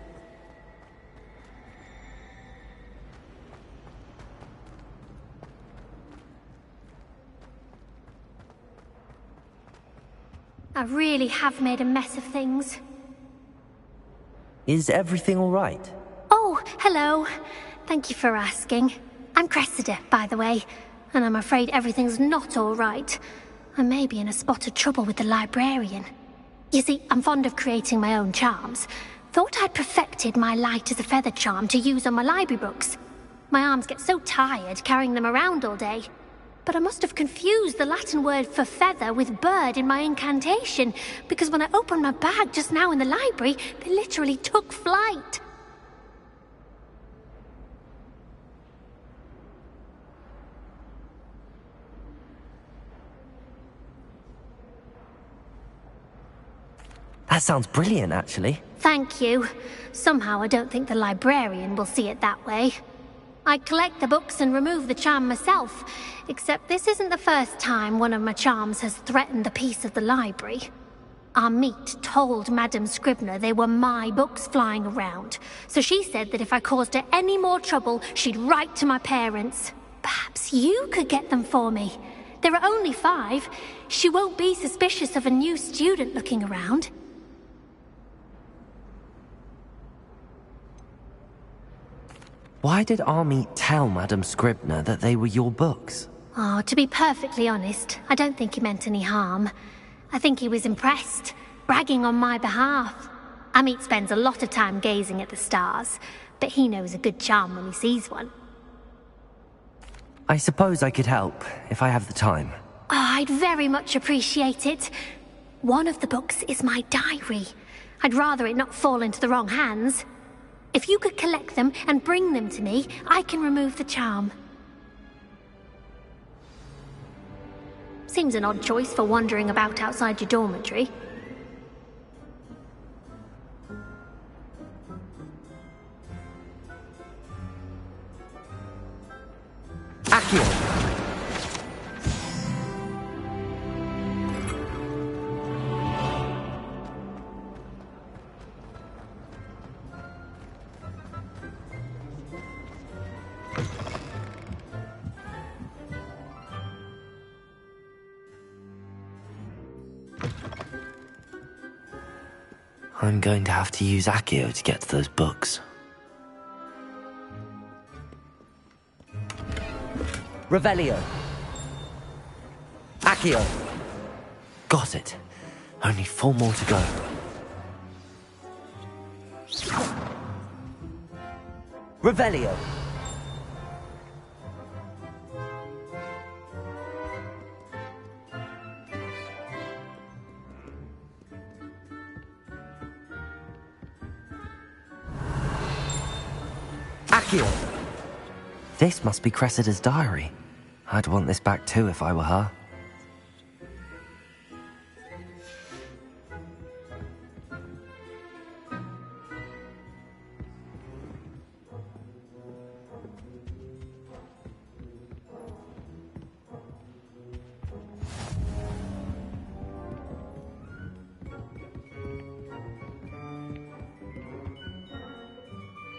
I really have made a mess of things. Is everything all right? Oh, hello. Thank you for asking. I'm Cressida, by the way, and I'm afraid everything's not all right. I may be in a spot of trouble with the librarian. You see, I'm fond of creating my own charms. Thought I'd perfected my light as a feather charm to use on my library books. My arms get so tired carrying them around all day. But I must have confused the Latin word for feather with bird in my incantation, because when I opened my bag just now in the library, they literally took flight. That sounds brilliant, actually. Thank you. Somehow I don't think the librarian will see it that way. I collect the books and remove the charm myself, except this isn't the first time one of my charms has threatened the peace of the library. Our meet told Madame Scribner they were my books flying around, so she said that if I caused her any more trouble, she'd write to my parents. Perhaps you could get them for me. There are only 5. She won't be suspicious of a new student looking around. Why did Army tell Madame Scribner that they were your books? Oh, to be perfectly honest, I don't think he meant any harm. I think he was impressed, bragging on my behalf. Amit spends a lot of time gazing at the stars, but he knows a good charm when he sees one. I suppose I could help, if I have the time. Oh, I'd very much appreciate it. One of the books is my diary. I'd rather it not fall into the wrong hands. If you could collect them and bring them to me, I can remove the charm. Seems an odd choice for wandering about outside your dormitory. Accio! I'm going to have to use Accio to get to those books. Revelio. Accio. Got it. Only 4 more to go. Revelio. Accio. This must be Cressida's diary. I'd want this back too if I were her.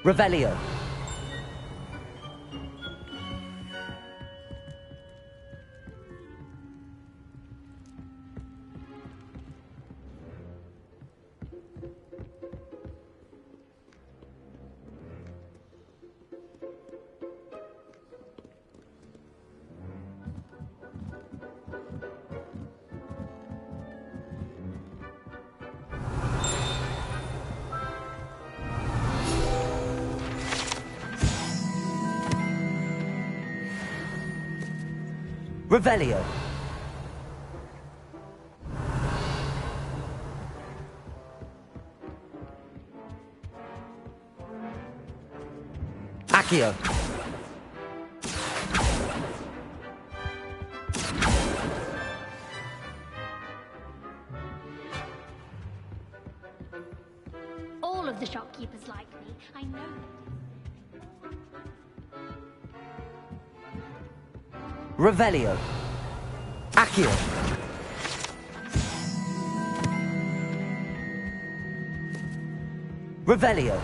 Revelio. Revelio. Accio. All of the shopkeepers like me. I know that. Revelio. Accio. Revelio.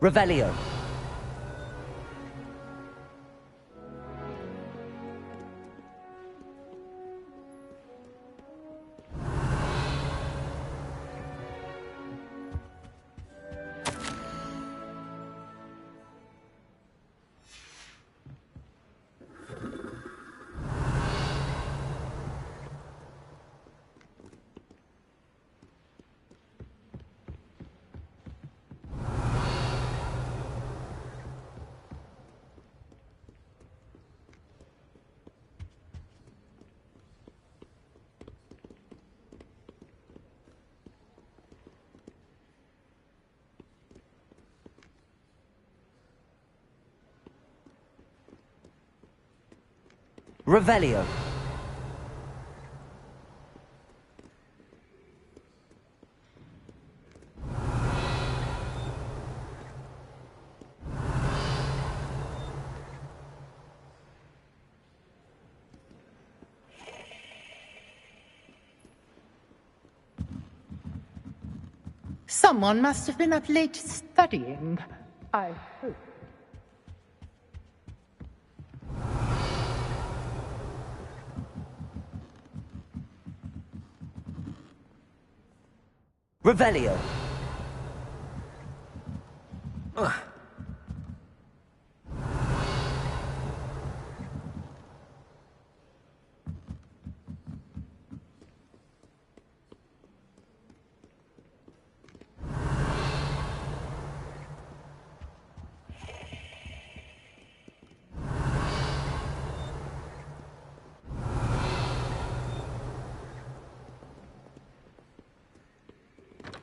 Revelio. Revelio. Someone must have been up late studying, I hope. Revelio.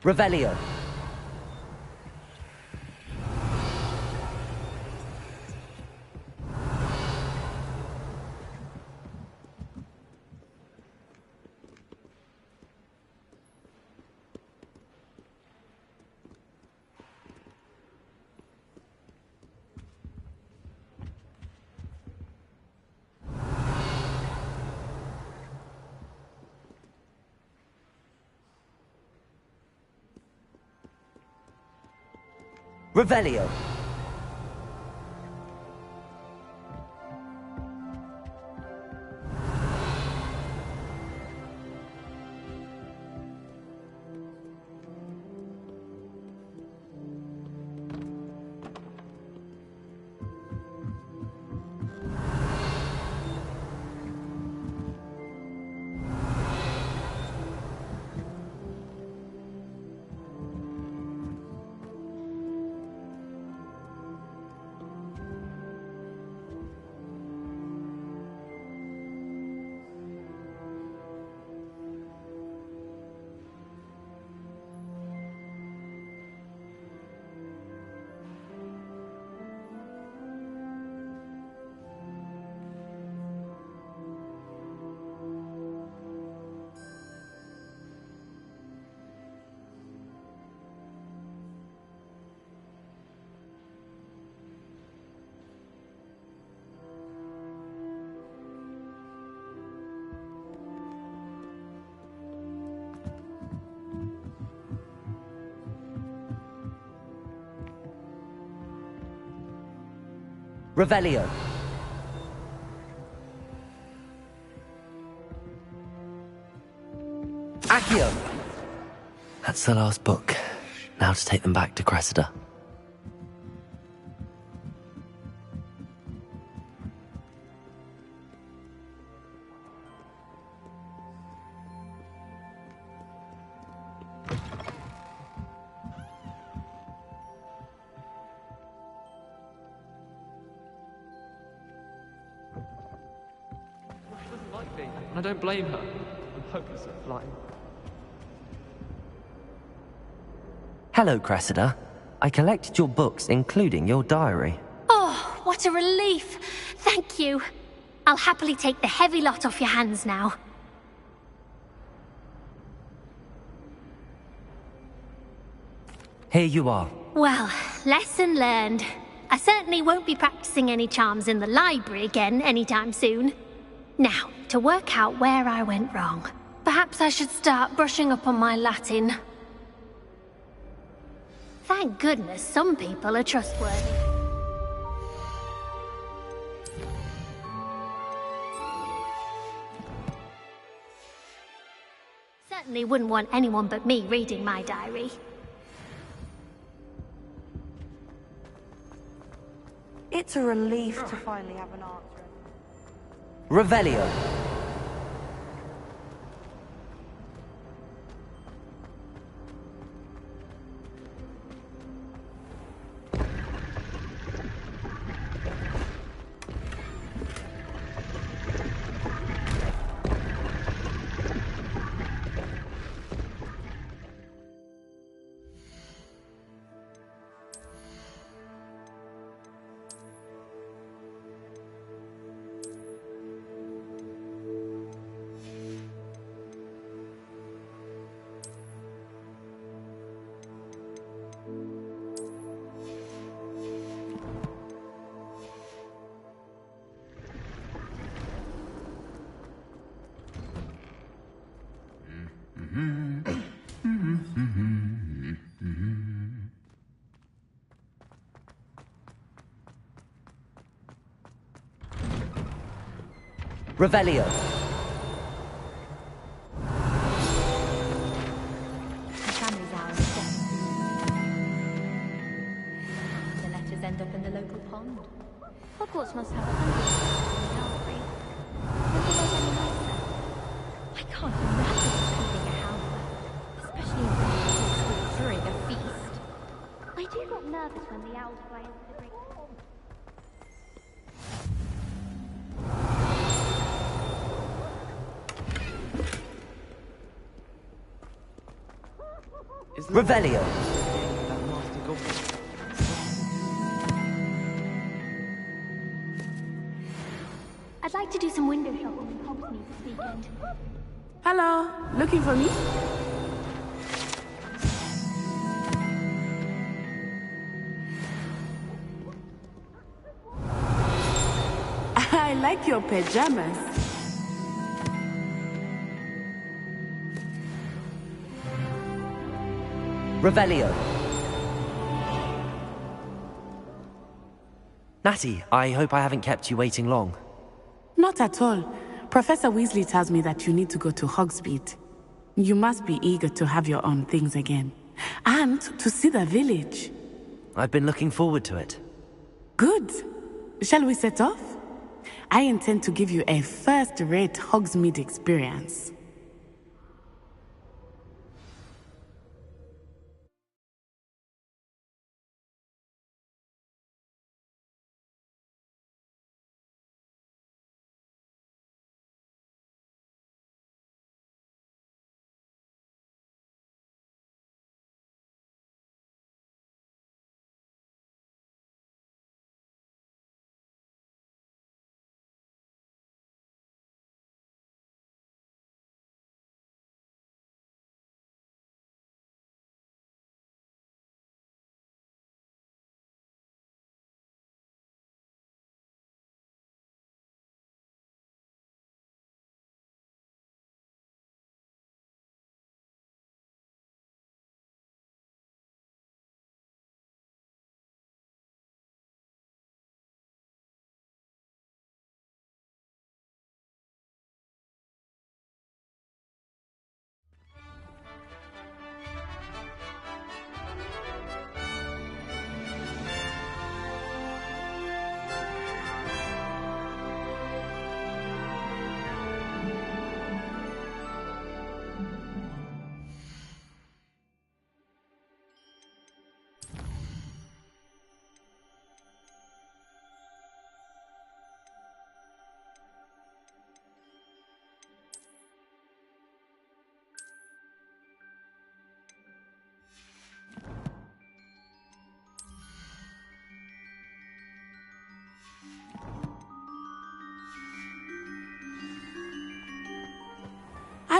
Revelio. Revelio. Revelio. Accio! That's the last book. Now to take them back to Cressida. She doesn't like me, and I don't blame her. I'm hopeless at flying. Hello, Cressida. I collected your books, including your diary. Oh, what a relief. Thank you. I'll happily take the heavy lot off your hands now. Here you are. Well, lesson learned. I certainly won't be practicing any charms in the library again anytime soon. Now, to work out where I went wrong. Perhaps I should start brushing up on my Latin. Thank goodness some people are trustworthy. Certainly wouldn't want anyone but me reading my diary. It's a relief to finally have an answer. Revelio. Revelio. The family's hour is death. The letters end up in the local pond. Hogwarts must have 100 gallery. Whether there's any nicer. I can't imagine feeding a howler, especially in Hogwarts during a feast. I do get nervous when the owls fly into the great hall. Revelio. I'd like to do some window shopping in Hogsmeade this weekend. Hello, looking for me? I like your pajamas. Revelio. Natty, I hope I haven't kept you waiting long. Not at all. Professor Weasley tells me that you need to go to Hogsmeade. You must be eager to have your own things again. And to see the village. I've been looking forward to it. Good. Shall we set off? I intend to give you a first-rate Hogsmeade experience.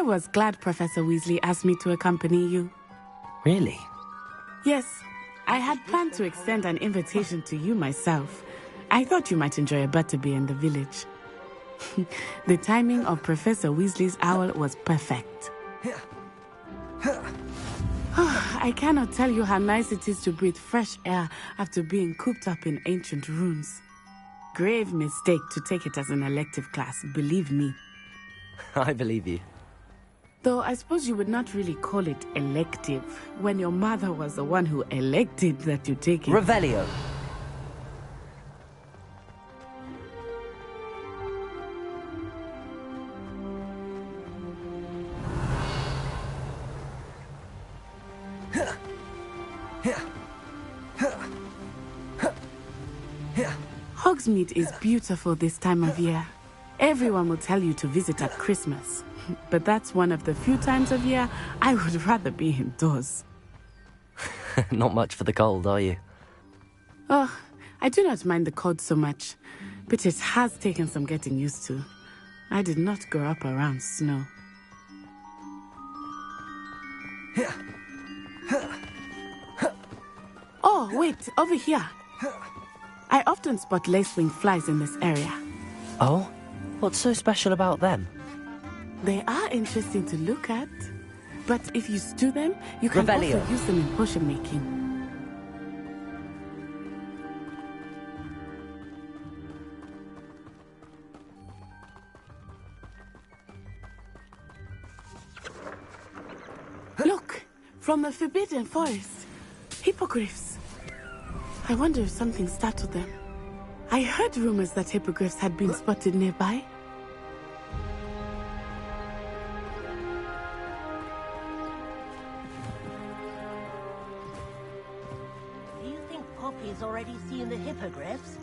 I was glad Professor Weasley asked me to accompany you. Really? Yes, I had planned to extend an invitation to you myself. I thought you might enjoy a butterbeer in the village. The timing of Professor Weasley's owl was perfect. I cannot tell you how nice it is to breathe fresh air after being cooped up in ancient rooms. Grave mistake to take it as an elective class, believe me. I believe you. Though I suppose you would not really call it elective when your mother was the one who elected that you take it. Revelio. Hogsmeade is beautiful this time of year. Everyone will tell you to visit at Christmas. But that's one of the few times of year I would rather be indoors. Not much for the cold, are you? Oh, I do not mind the cold so much, but it has taken some getting used to. I did not grow up around snow. Oh, wait, over here. I often spot lacewing flies in this area. Oh? What's so special about them? They are interesting to look at, but if you stew them, you can Revelio. also use them in potion making. Look, from the Forbidden Forest, hippogriffs. I wonder if something startled them. I heard rumors that hippogriffs had been spotted nearby. Do you think Poppy's already seen the hippogriffs?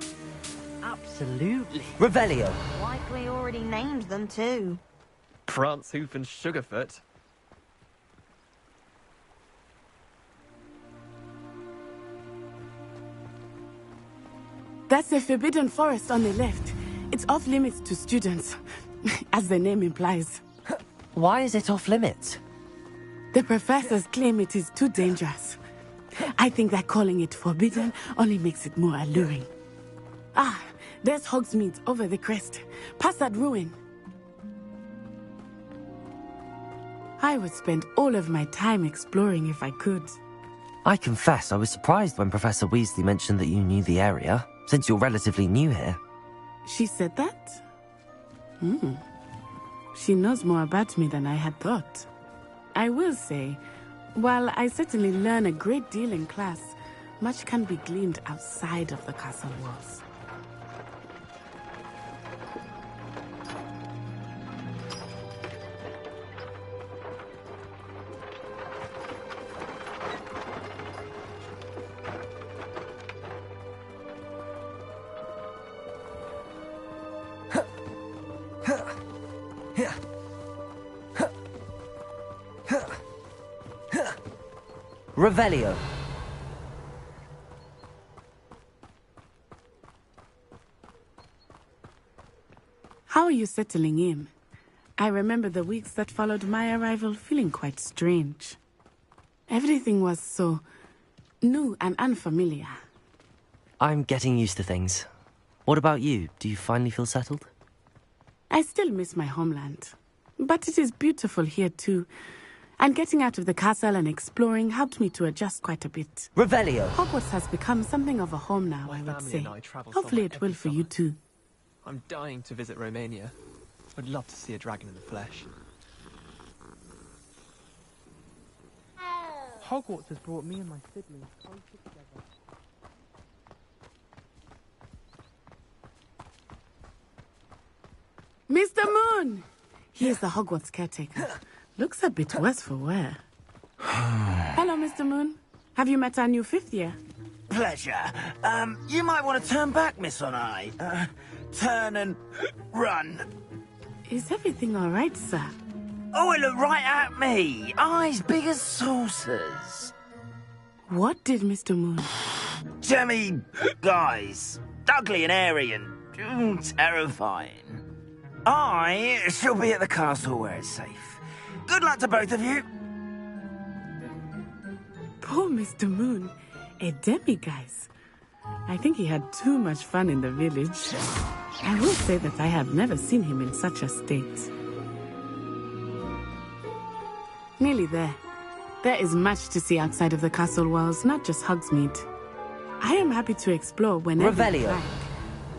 Absolutely. Revelio. Likely already named them too. Prance, Hoof, and Sugarfoot. That's the Forbidden Forest on the left. It's off limits to students, as the name implies. Why is it off limits? The professors claim it is too dangerous. I think that calling it forbidden only makes it more alluring. Ah, there's Hogsmeade over the crest. Past that ruin. I would spend all of my time exploring if I could. I confess I was surprised when Professor Weasley mentioned that you knew the area, since you're relatively new here. She said that? She knows more about me than I had thought. I will say, while I certainly learn a great deal in class, much can be gleaned outside of the castle walls. Revelio. How are you settling in? I remember the weeks that followed my arrival feeling quite strange. Everything was so new and unfamiliar. I'm getting used to things. What about you? Do you finally feel settled? I still miss my homeland, but it is beautiful here too. And getting out of the castle and exploring helped me to adjust quite a bit. Revelio. Hogwarts has become something of a home now, I would say. Hopefully it will for you too. I'm dying to visit Romania. I'd love to see a dragon in the flesh. Hogwarts has brought me and my siblings closer together. Mr. Moon! He is the Hogwarts caretaker. Looks a bit worse for wear. Hello, Mr. Moon. Have you met our new fifth year? Pleasure. You might want to turn back, Miss On-Eye. Turn and run. Is everything all right, sir? Oh, it looked right at me. Eyes big as saucers. What did Mr. Moon? Jemmy guys. Ugly and airy and terrifying. I shall be at the castle where it's safe. Good luck to both of you. Poor Mr. Moon, a demiguise. I think he had too much fun in the village. I will say that I have never seen him in such a state. Nearly there. There is much to see outside of the castle walls, not just Hogsmeade. I am happy to explore whenever you like.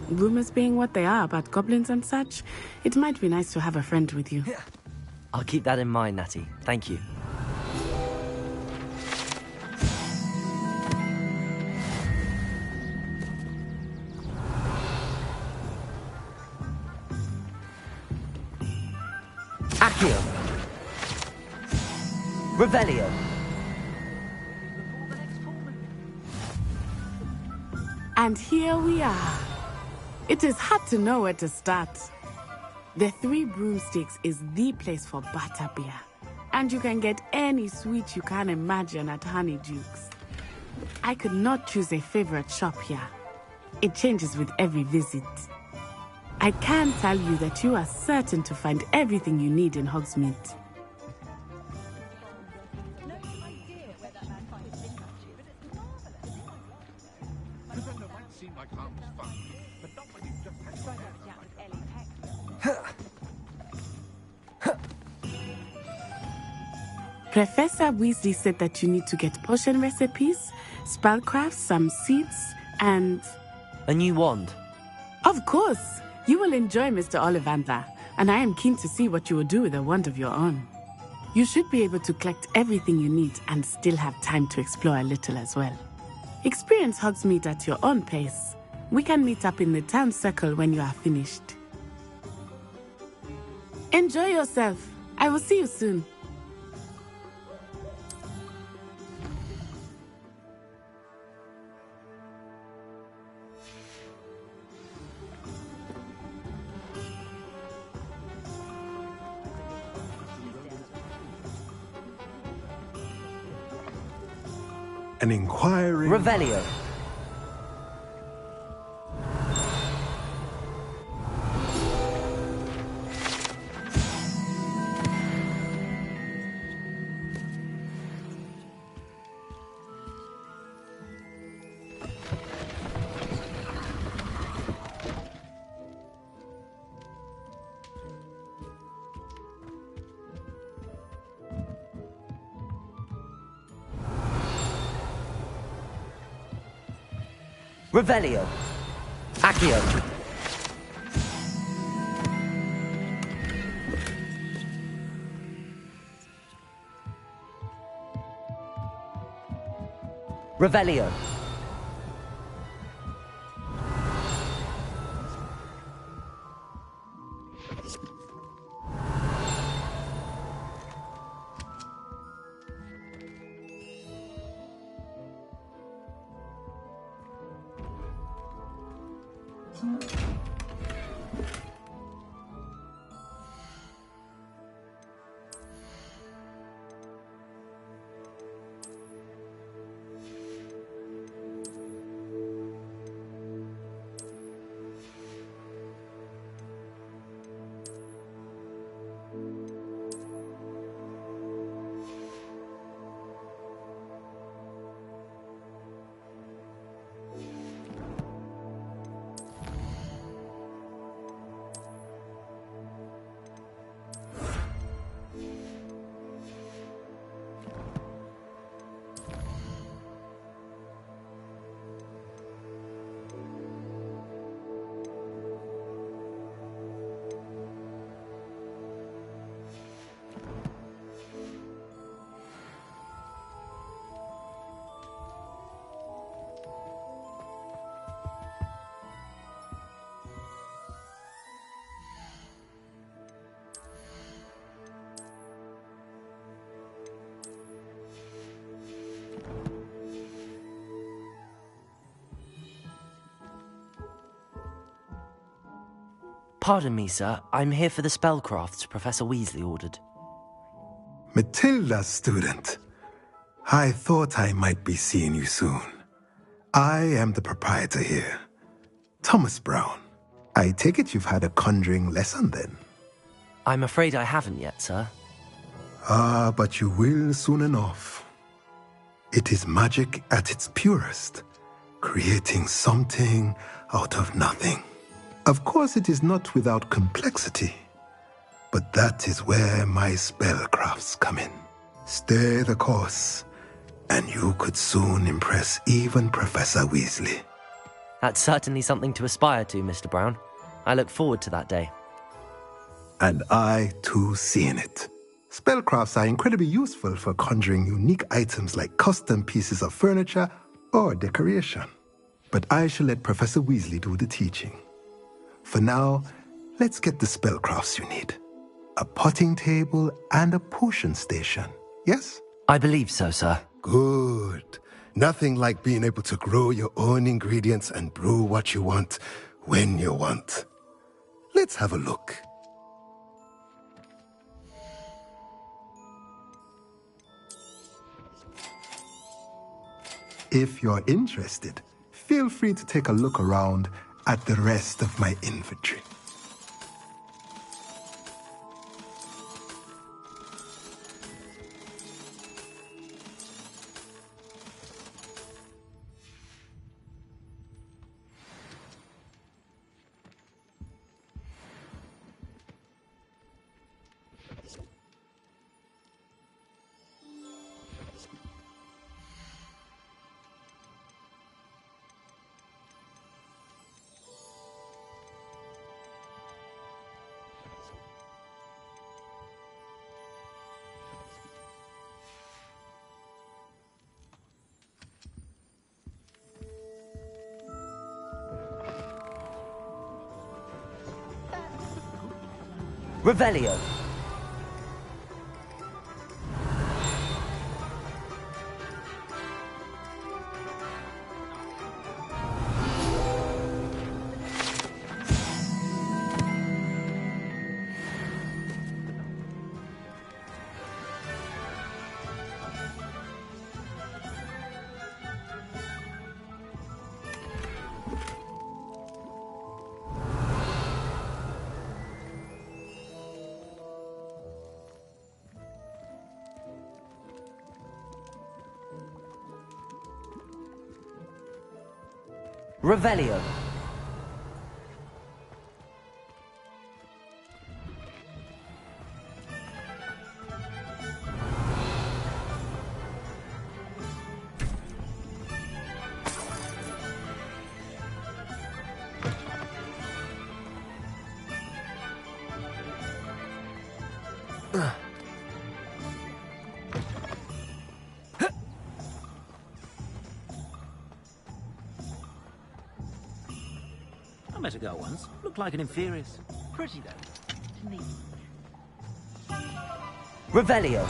Rumors being what they are about goblins and such, it might be nice to have a friend with you. I'll keep that in mind, Natty. Thank you. Accio. Revelio. And here we are. It is hard to know where to start. The Three Broomsticks is the place for butterbeer. And you can get any sweet you can imagine at Honeydukes. I could not choose a favorite shop here. It changes with every visit. I can tell you that you are certain to find everything you need in Hogsmeade. Professor Weasley said that you need to get potion recipes, spellcrafts, some seeds, and... a new wand? Of course! You will enjoy Mr. Ollivander, and I am keen to see what you will do with a wand of your own. You should be able to collect everything you need and still have time to explore a little as well. Experience Hogsmeade at your own pace. We can meet up in the town circle when you are finished. Enjoy yourself. I will see you soon. An inquiry. Revelio. Revelio. Accio. Revelio. Pardon me, sir. I'm here for the spellcrafts Professor Weasley ordered. Matilda, student. I thought I might be seeing you soon. I am the proprietor here, Thomas Brown. I take it you've had a conjuring lesson then? I'm afraid I haven't yet, sir. Ah, but you will soon enough. It is magic at its purest, creating something out of nothing. Of course, it is not without complexity, but that is where my spellcrafts come in. Stay the course, and you could soon impress even Professor Weasley. That's certainly something to aspire to, Mr. Brown. I look forward to that day. And I, too, see in it. Spellcrafts are incredibly useful for conjuring unique items like custom pieces of furniture or decoration. But I shall let Professor Weasley do the teaching. For now, let's get the spellcrafts you need. A potting table and a potion station, yes? I believe so, sir. Good. Nothing like being able to grow your own ingredients and brew what you want, when you want. Let's have a look. If you're interested, feel free to take a look around at the rest of my inventory. Revelio. Revelio. I met a girl once. Looked like an inferior's. Pretty, though. Neat. Revelio.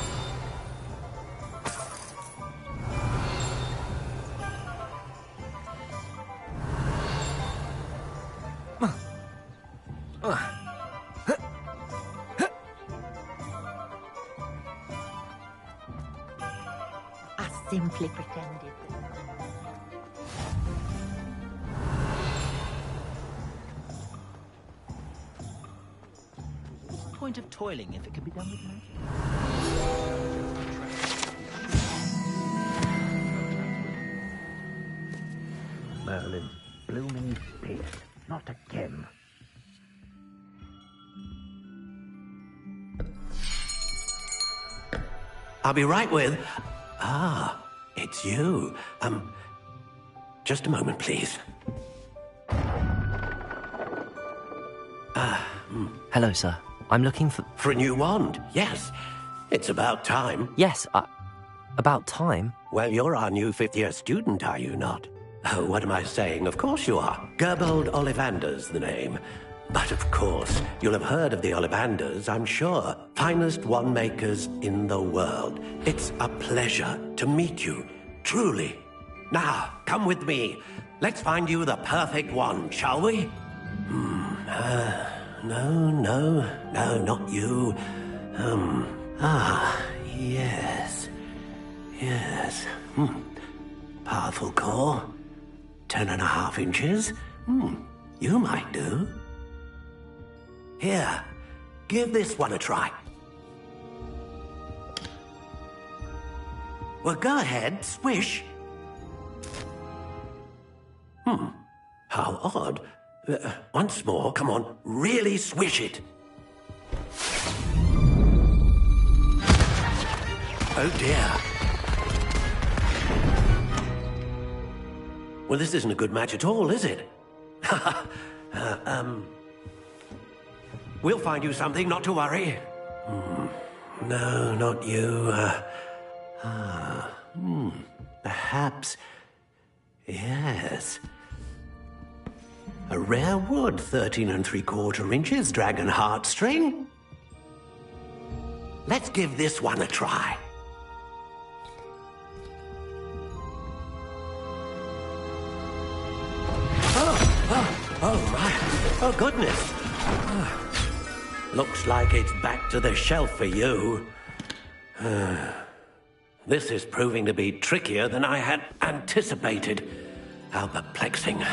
I simply pretended. Point of toiling if it can be done with magic. Merlin, blooming beast, not again. I'll be right with... Ah, it's you. Just a moment, please. Hello, sir. I'm looking for... For a new wand, yes. It's about time. Yes, about time? Well, you're our new fifth-year student, are you not? Oh, what am I saying? Of course you are. Gerbold Ollivander's the name. But of course, you'll have heard of the Ollivanders, I'm sure. Finest wand makers in the world. It's a pleasure to meet you, truly. Now, come with me. Let's find you the perfect wand, shall we? No, not you. Yes. Powerful core. 10.5 inches. You might do. Here, give this one a try. Well, go ahead, swish. How odd. Once more, come on, really swish it. Oh dear. Well, this isn't a good match at all, is it? We'll find you something, not to worry. No, not you. Perhaps... Yes. A rare wood, 13 3/4 inches, dragon heartstring. Let's give this one a try. Oh my. Oh, goodness. Looks like it's back to the shelf for you. This is proving to be trickier than I had anticipated. How perplexing.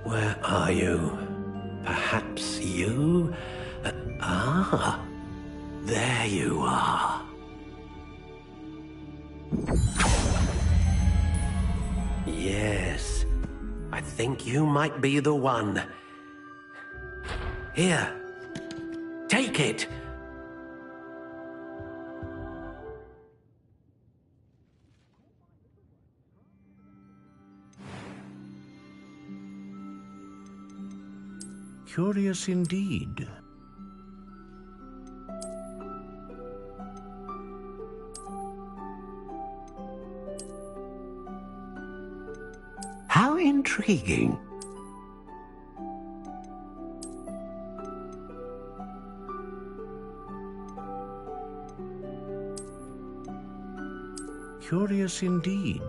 Where are you? Perhaps you? There you are. Yes, I think you might be the one. Here, take it. Curious indeed. How intriguing. Curious indeed.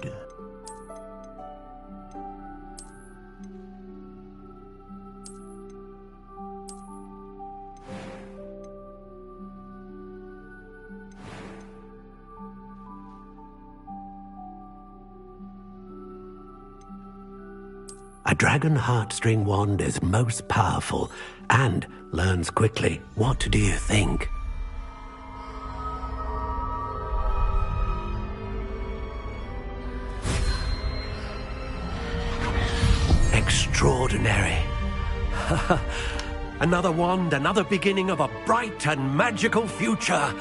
A dragon heartstring wand is most powerful and learns quickly. What do you think? Extraordinary. Another wand, another beginning of a bright and magical future.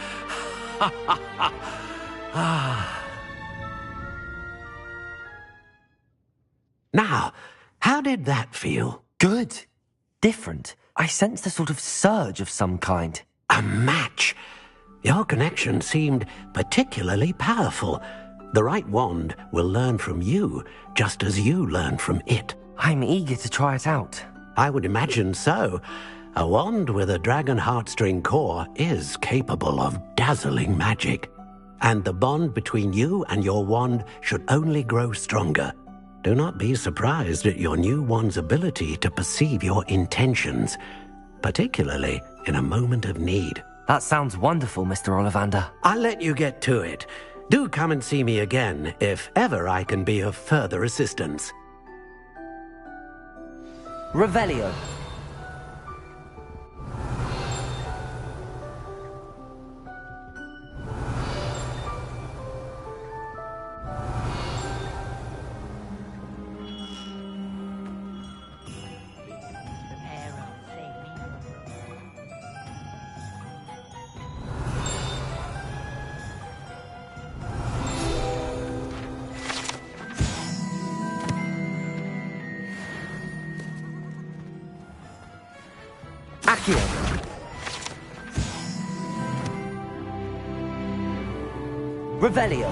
Now, how did that feel? Good. Different. I sensed a sort of surge of some kind. A match. Your connection seemed particularly powerful. The right wand will learn from you, just as you learn from it. I'm eager to try it out. I would imagine so. A wand with a dragon heartstring core is capable of dazzling magic. And the bond between you and your wand should only grow stronger. Do not be surprised at your new wand's ability to perceive your intentions, particularly in a moment of need. That sounds wonderful, Mr. Ollivander. I'll let you get to it. Do come and see me again if ever I can be of further assistance. Revelio. Accio. Revelio.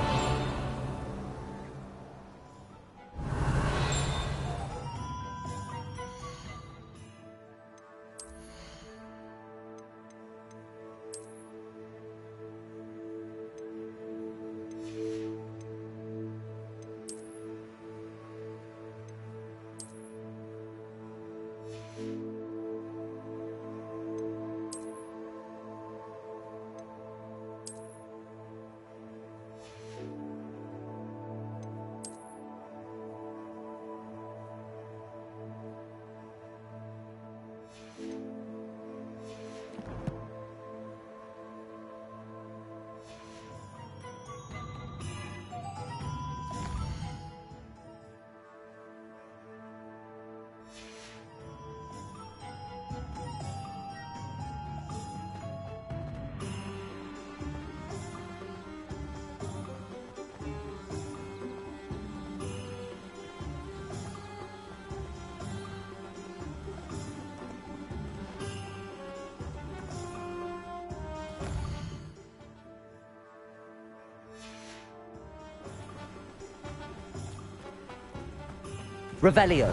Revelio.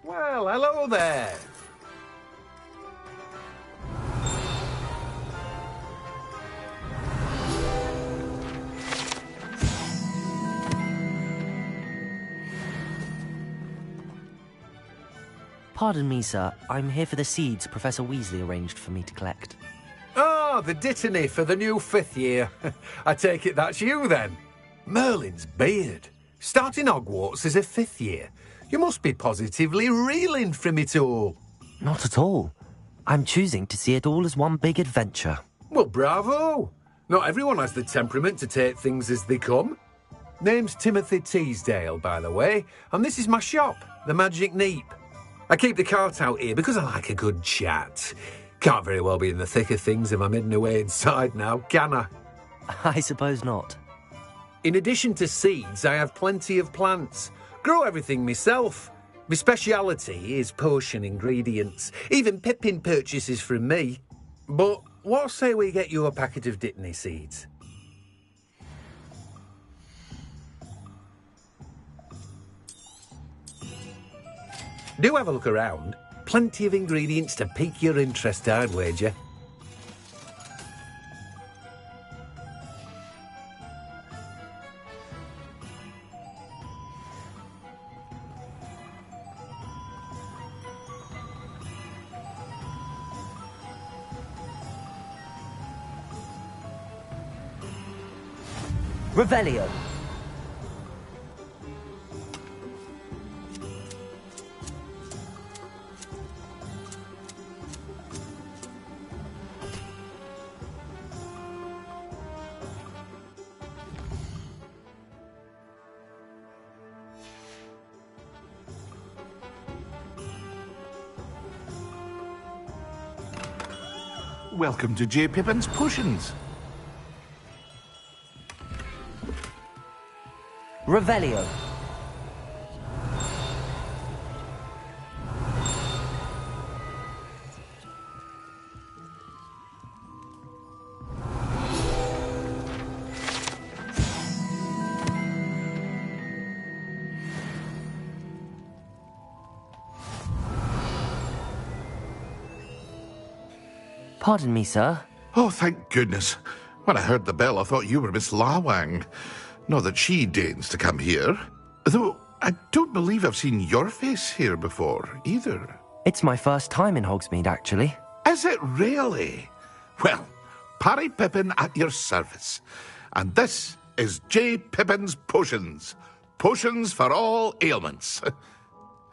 Well, hello there. Pardon me, sir. I'm here for the seeds Professor Weasley arranged for me to collect. Oh, the dittany for the new 5th year. I take it that's you, then. Merlin's beard. Starting Hogwarts as a 5th year. You must be positively reeling from it all. Not at all. I'm choosing to see it all as one big adventure. Well, bravo. Not everyone has the temperament to take things as they come. Name's Timothy Teasdale, by the way, and this is my shop, the Magic Neep. I keep the cart out here because I like a good chat. Can't very well be in the thick of things if I'm hidden away inside now, can I? I suppose not. In addition to seeds, I have plenty of plants. Grow everything myself. My speciality is potion ingredients. Even Pippin purchases from me. But what say we get you a packet of dittany seeds? Do have a look around. Plenty of ingredients to pique your interest, I'd wager. Revelio. Welcome to J. Pippin's Potions. Revelio. Pardon me, sir. Oh, thank goodness. When I heard the bell, I thought you were Miss Lawang. Not that she deigns to come here. Though I don't believe I've seen your face here before, either. It's my first time in Hogsmeade, actually. Is it really? Well, Parry Pippin at your service. And this is J. Pippin's Potions. Potions for all ailments.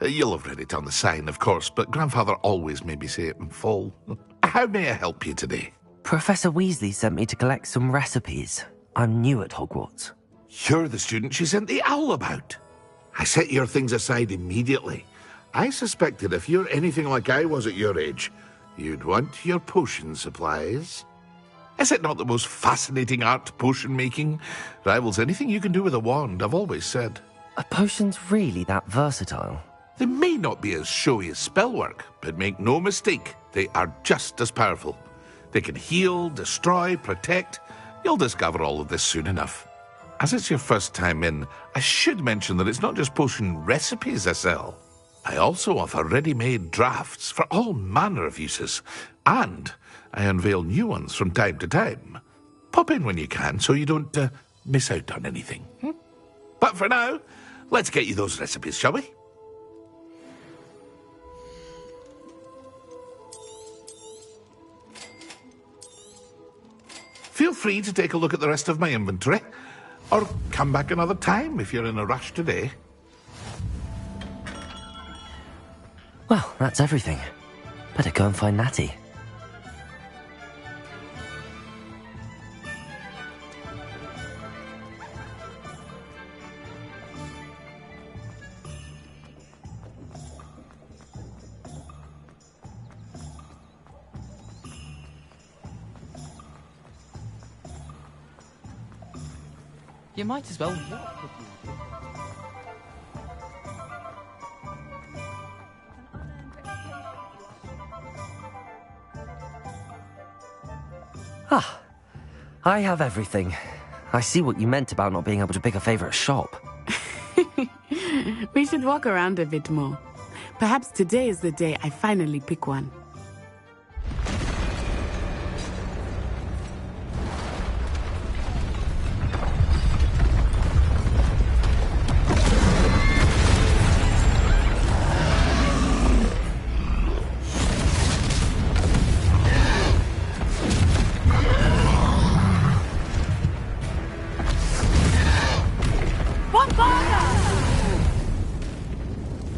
You'll have read it on the sign, of course, but Grandfather always made me say it in full. How may I help you today? Professor Weasley sent me to collect some recipes. I'm new at Hogwarts. You're the student she sent the owl about. I set your things aside immediately. I suspected if you're anything like I was at your age, you'd want your potion supplies. Is it not the most fascinating art, potion making? Rivals anything you can do with a wand, I've always said. Are potions really that versatile? They may not be as showy as spellwork, but make no mistake, they are just as powerful. They can heal, destroy, protect. You'll discover all of this soon enough. As it's your first time in, I should mention that it's not just potion recipes I sell. I also offer ready-made drafts for all manner of uses, and I unveil new ones from time to time. Pop in when you can so you don't miss out on anything. But for now, let's get you those recipes, shall we? Feel free to take a look at the rest of my inventory, or come back another time if you're in a rush today. Well, that's everything. Better go and find Natty. You might as well walk with you. Ah, I have everything. I see what you meant about not being able to pick a favorite shop. We should walk around a bit more. Perhaps today is the day I finally pick one.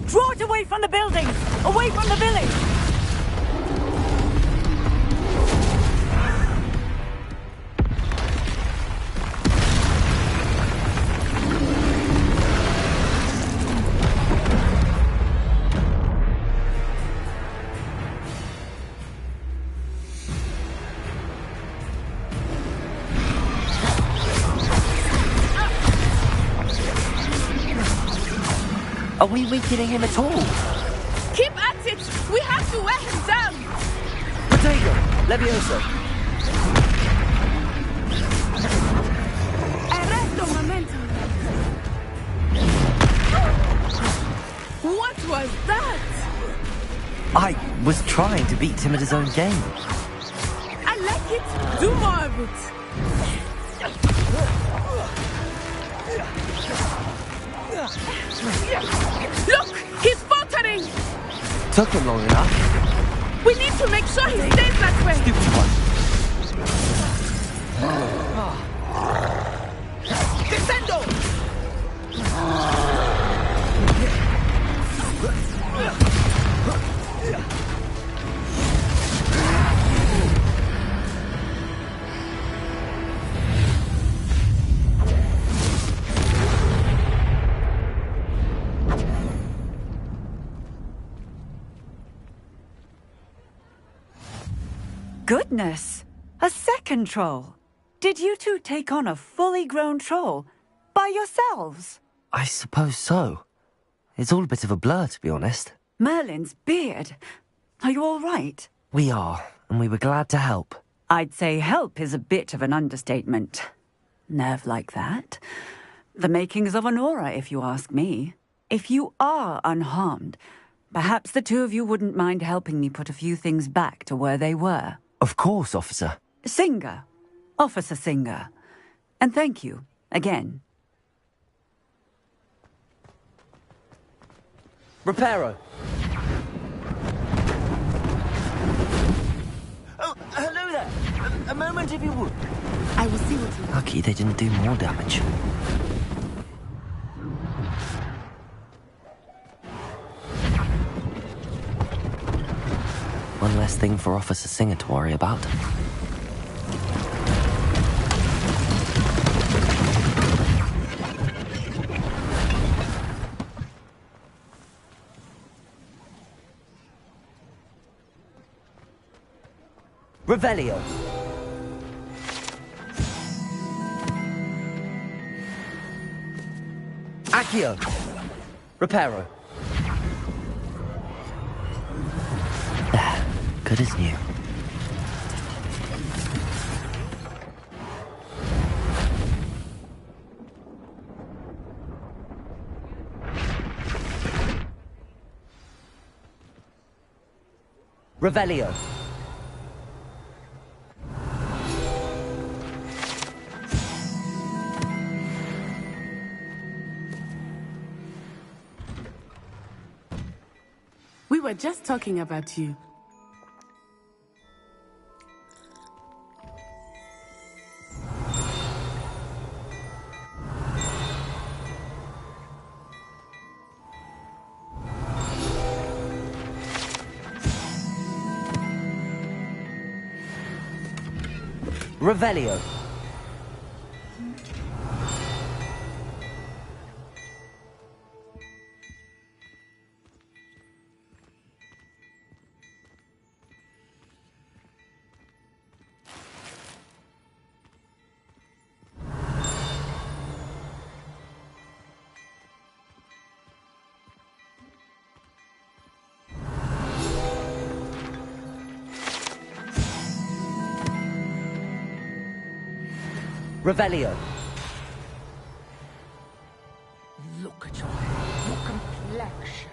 Draw it away from the buildings! Away from the village! Are we weakening him at all? Keep at it! We have to wear him down! Potato! Levioso! Arresto momentum! What was that? I was trying to beat him at his own game. I like it! Do more of it! Look! He's faltering! Took him long enough. We need to make sure he stays that way! Stupid one. Descendo! Goodness! A second troll! Did you two take on a fully grown troll? By yourselves? I suppose so. It's all a bit of a blur, to be honest. Merlin's beard. Are you all right? We are, and we were glad to help. I'd say help is a bit of an understatement. Nerve like that. The makings of an aura, if you ask me. If you are unharmed, perhaps the two of you wouldn't mind helping me put a few things back to where they were. Of course, officer. Singer. Officer Singer. And thank you, again. Reparo. Oh, hello there. A moment if you would. I will see what you... Lucky they didn't do more damage. One less thing for Officer Singer to worry about. Revelio. Accio. Reparo. There. Good as new. Revelio. We were just talking about you. Revelio. Revelio. Look at your complexion.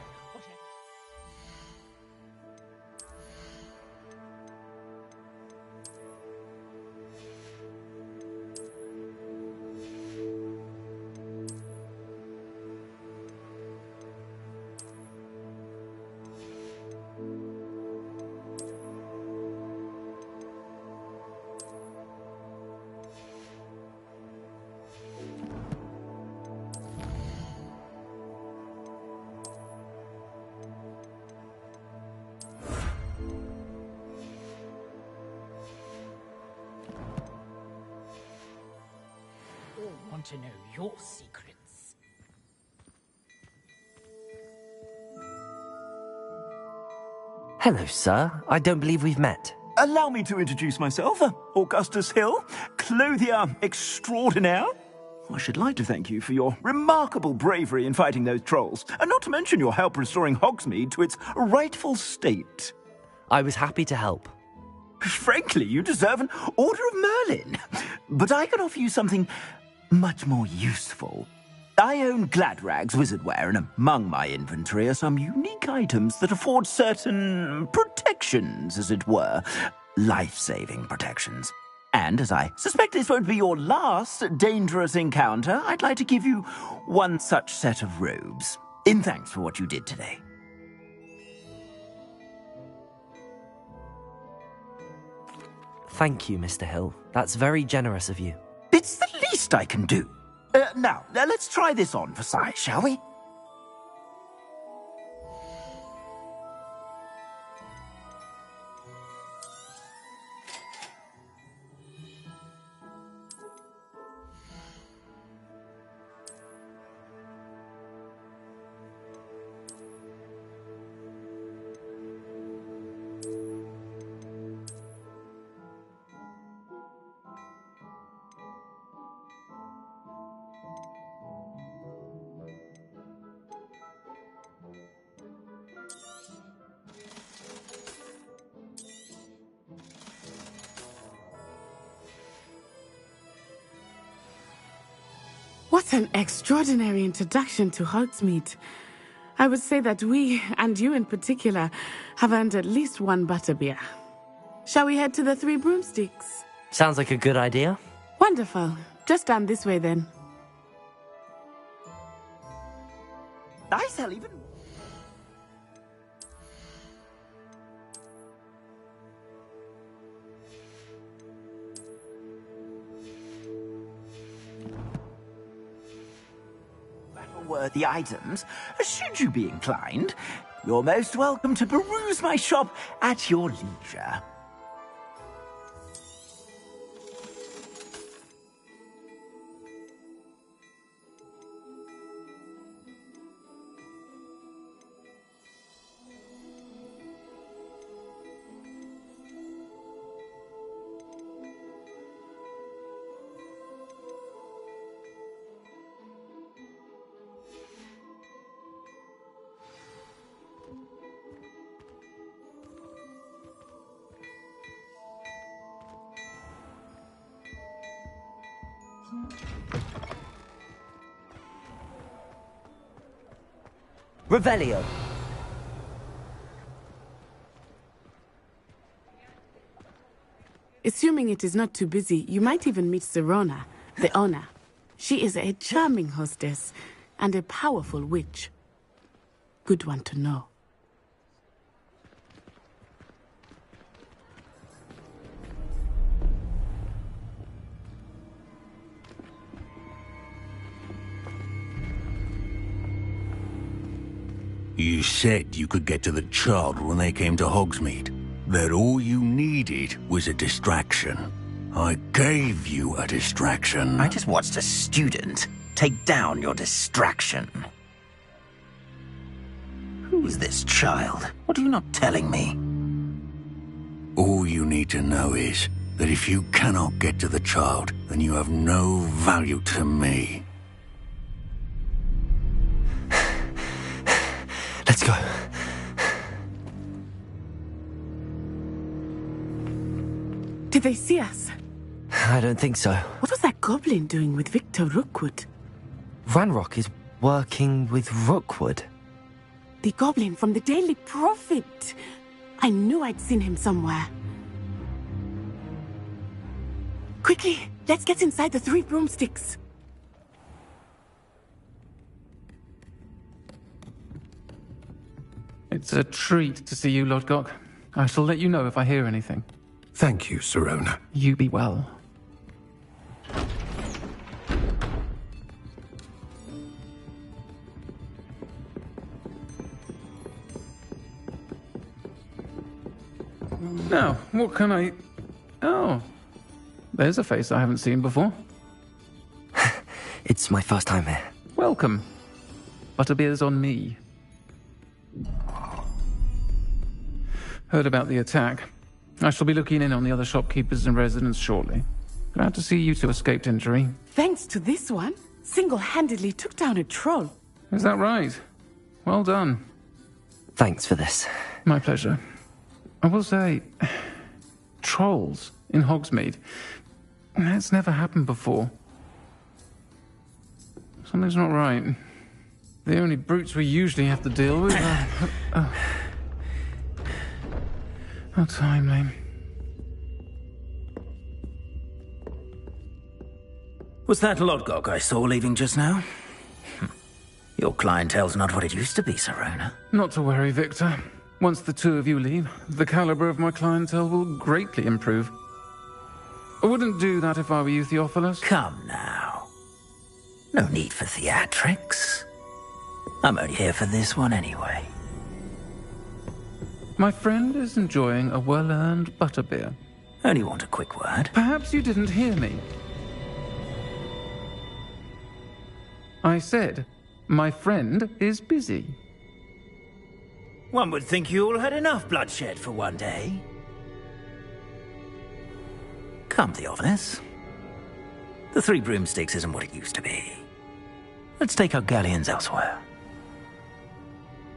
Want to know your secrets. Hello, sir. I don't believe we've met. Allow me to introduce myself, Augustus Hill, clothier extraordinaire. I should like to thank you for your remarkable bravery in fighting those trolls, and not to mention your help restoring Hogsmeade to its rightful state. I was happy to help. Frankly, you deserve an Order of Merlin. But I can offer you something much more useful. I own Gladrag's wizardware, and among my inventory are some unique items that afford certain protections, as it were. Life-saving protections. And as I suspect this won't be your last dangerous encounter, I'd like to give you one such set of robes, in thanks for what you did today. Thank you, Mr. Hill. That's very generous of you. It's the least I can do. Now, let's try this on for size, shall we? What an extraordinary introduction to Hogsmeade. I would say that we, and you in particular, have earned at least one butterbeer. Shall we head to the Three Broomsticks? Sounds like a good idea. Wonderful. Just down this way then. I shall even... worthy items, should you be inclined. You're most welcome to peruse my shop at your leisure. Revelio. Assuming it is not too busy, you might even meet Serona, the owner. She is a charming hostess and a powerful witch. Good one to know. You said you could get to the child when they came to Hogsmeade. That all you needed was a distraction. I gave you a distraction. I just watched a student take down your distraction. Who is this child? What are you not telling me? All you need to know is that if you cannot get to the child, then you have no value to me. Let's go. Did they see us? I don't think so. What was that goblin doing with Victor Rookwood? Ranrock is working with Rookwood. The goblin from the Daily Prophet. I knew I'd seen him somewhere. Quickly, let's get inside the 3 broomsticks. It's a treat to see you, Lodgok. I shall let you know if I hear anything. Thank you, Sirona. You be well. Now, what can I... Oh, there's a face I haven't seen before. It's my first time here. Welcome. Butterbeer's on me. Heard about the attack. I shall be looking in on the other shopkeepers and residents shortly. Glad to see you two escaped injury. Thanks to this one, single-handedly took down a troll. Is that right? Well done. Thanks for this. My pleasure. I will say, trolls in Hogsmeade. That's never happened before. Something's not right. The only brutes we usually have to deal with are... How timely. Was that Lodgok I saw leaving just now? Your clientele's not what it used to be, Sirona. Not to worry, Victor. Once the two of you leave, the caliber of my clientele will greatly improve. I wouldn't do that if I were you, Theophilus. Come now. No need for theatrics. I'm only here for this one anyway. My friend is enjoying a well-earned butterbeer. Only want a quick word. Perhaps you didn't hear me. I said, my friend is busy. One would think you all had enough bloodshed for one day. Come, Theophilus. The 3 broomsticks isn't what it used to be. Let's take our galleons elsewhere.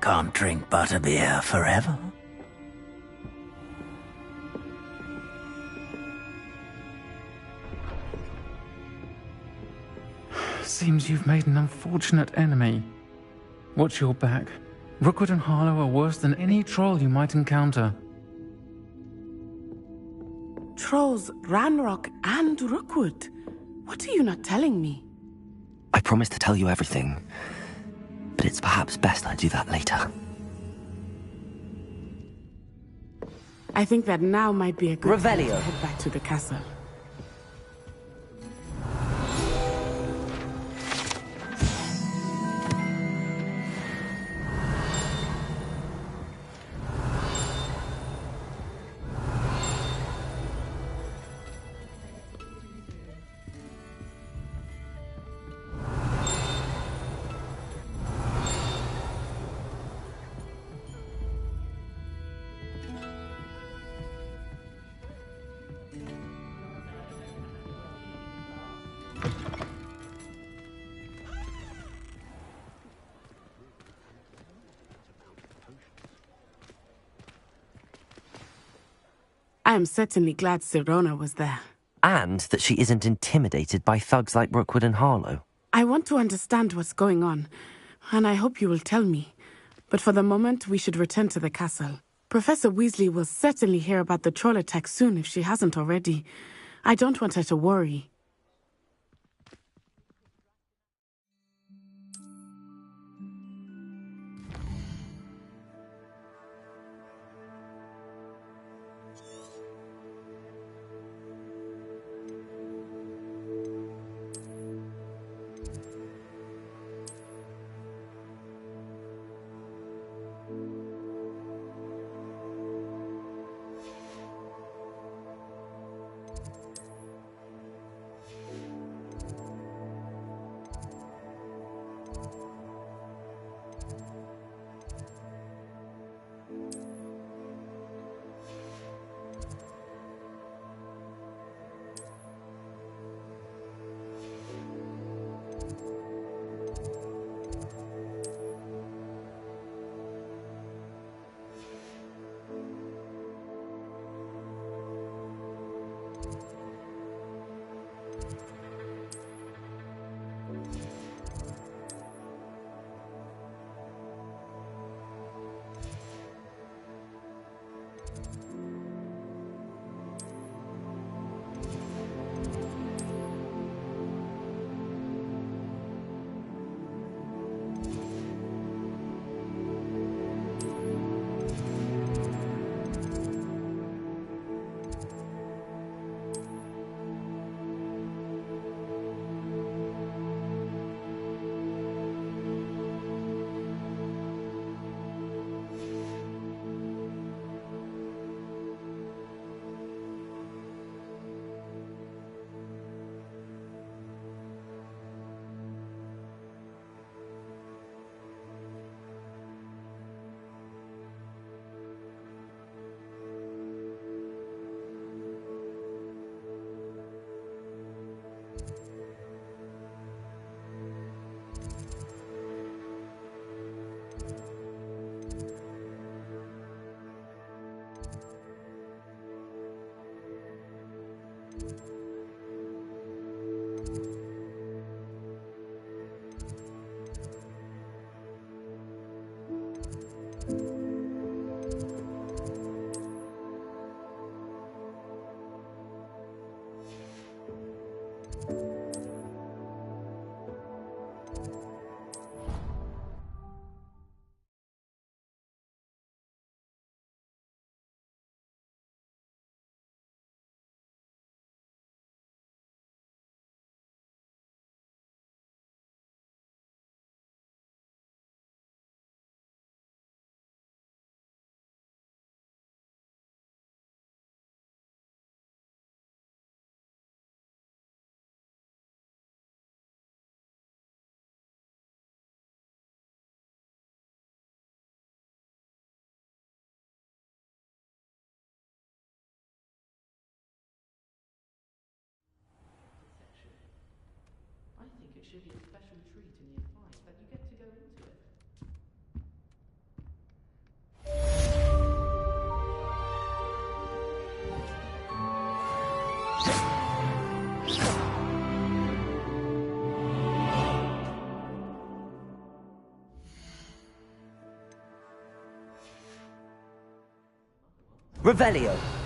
Can't drink butterbeer forever. Seems you've made an unfortunate enemy. Watch your back. Rookwood and Harlow are worse than any troll you might encounter. Trolls, Ranrock, and Rookwood. What are you not telling me? I promised to tell you everything, but it's perhaps best I do that later. I think that now might be a good time to Revelio. head back to the castle. I am certainly glad Sirona was there. And that she isn't intimidated by thugs like Rookwood and Harlow. I want to understand what's going on, and I hope you will tell me. But for the moment, we should return to the castle. Professor Weasley will certainly hear about the troll attack soon if she hasn't already. I don't want her to worry. should be a special treat in year 5 that you get to go into it. Revelio.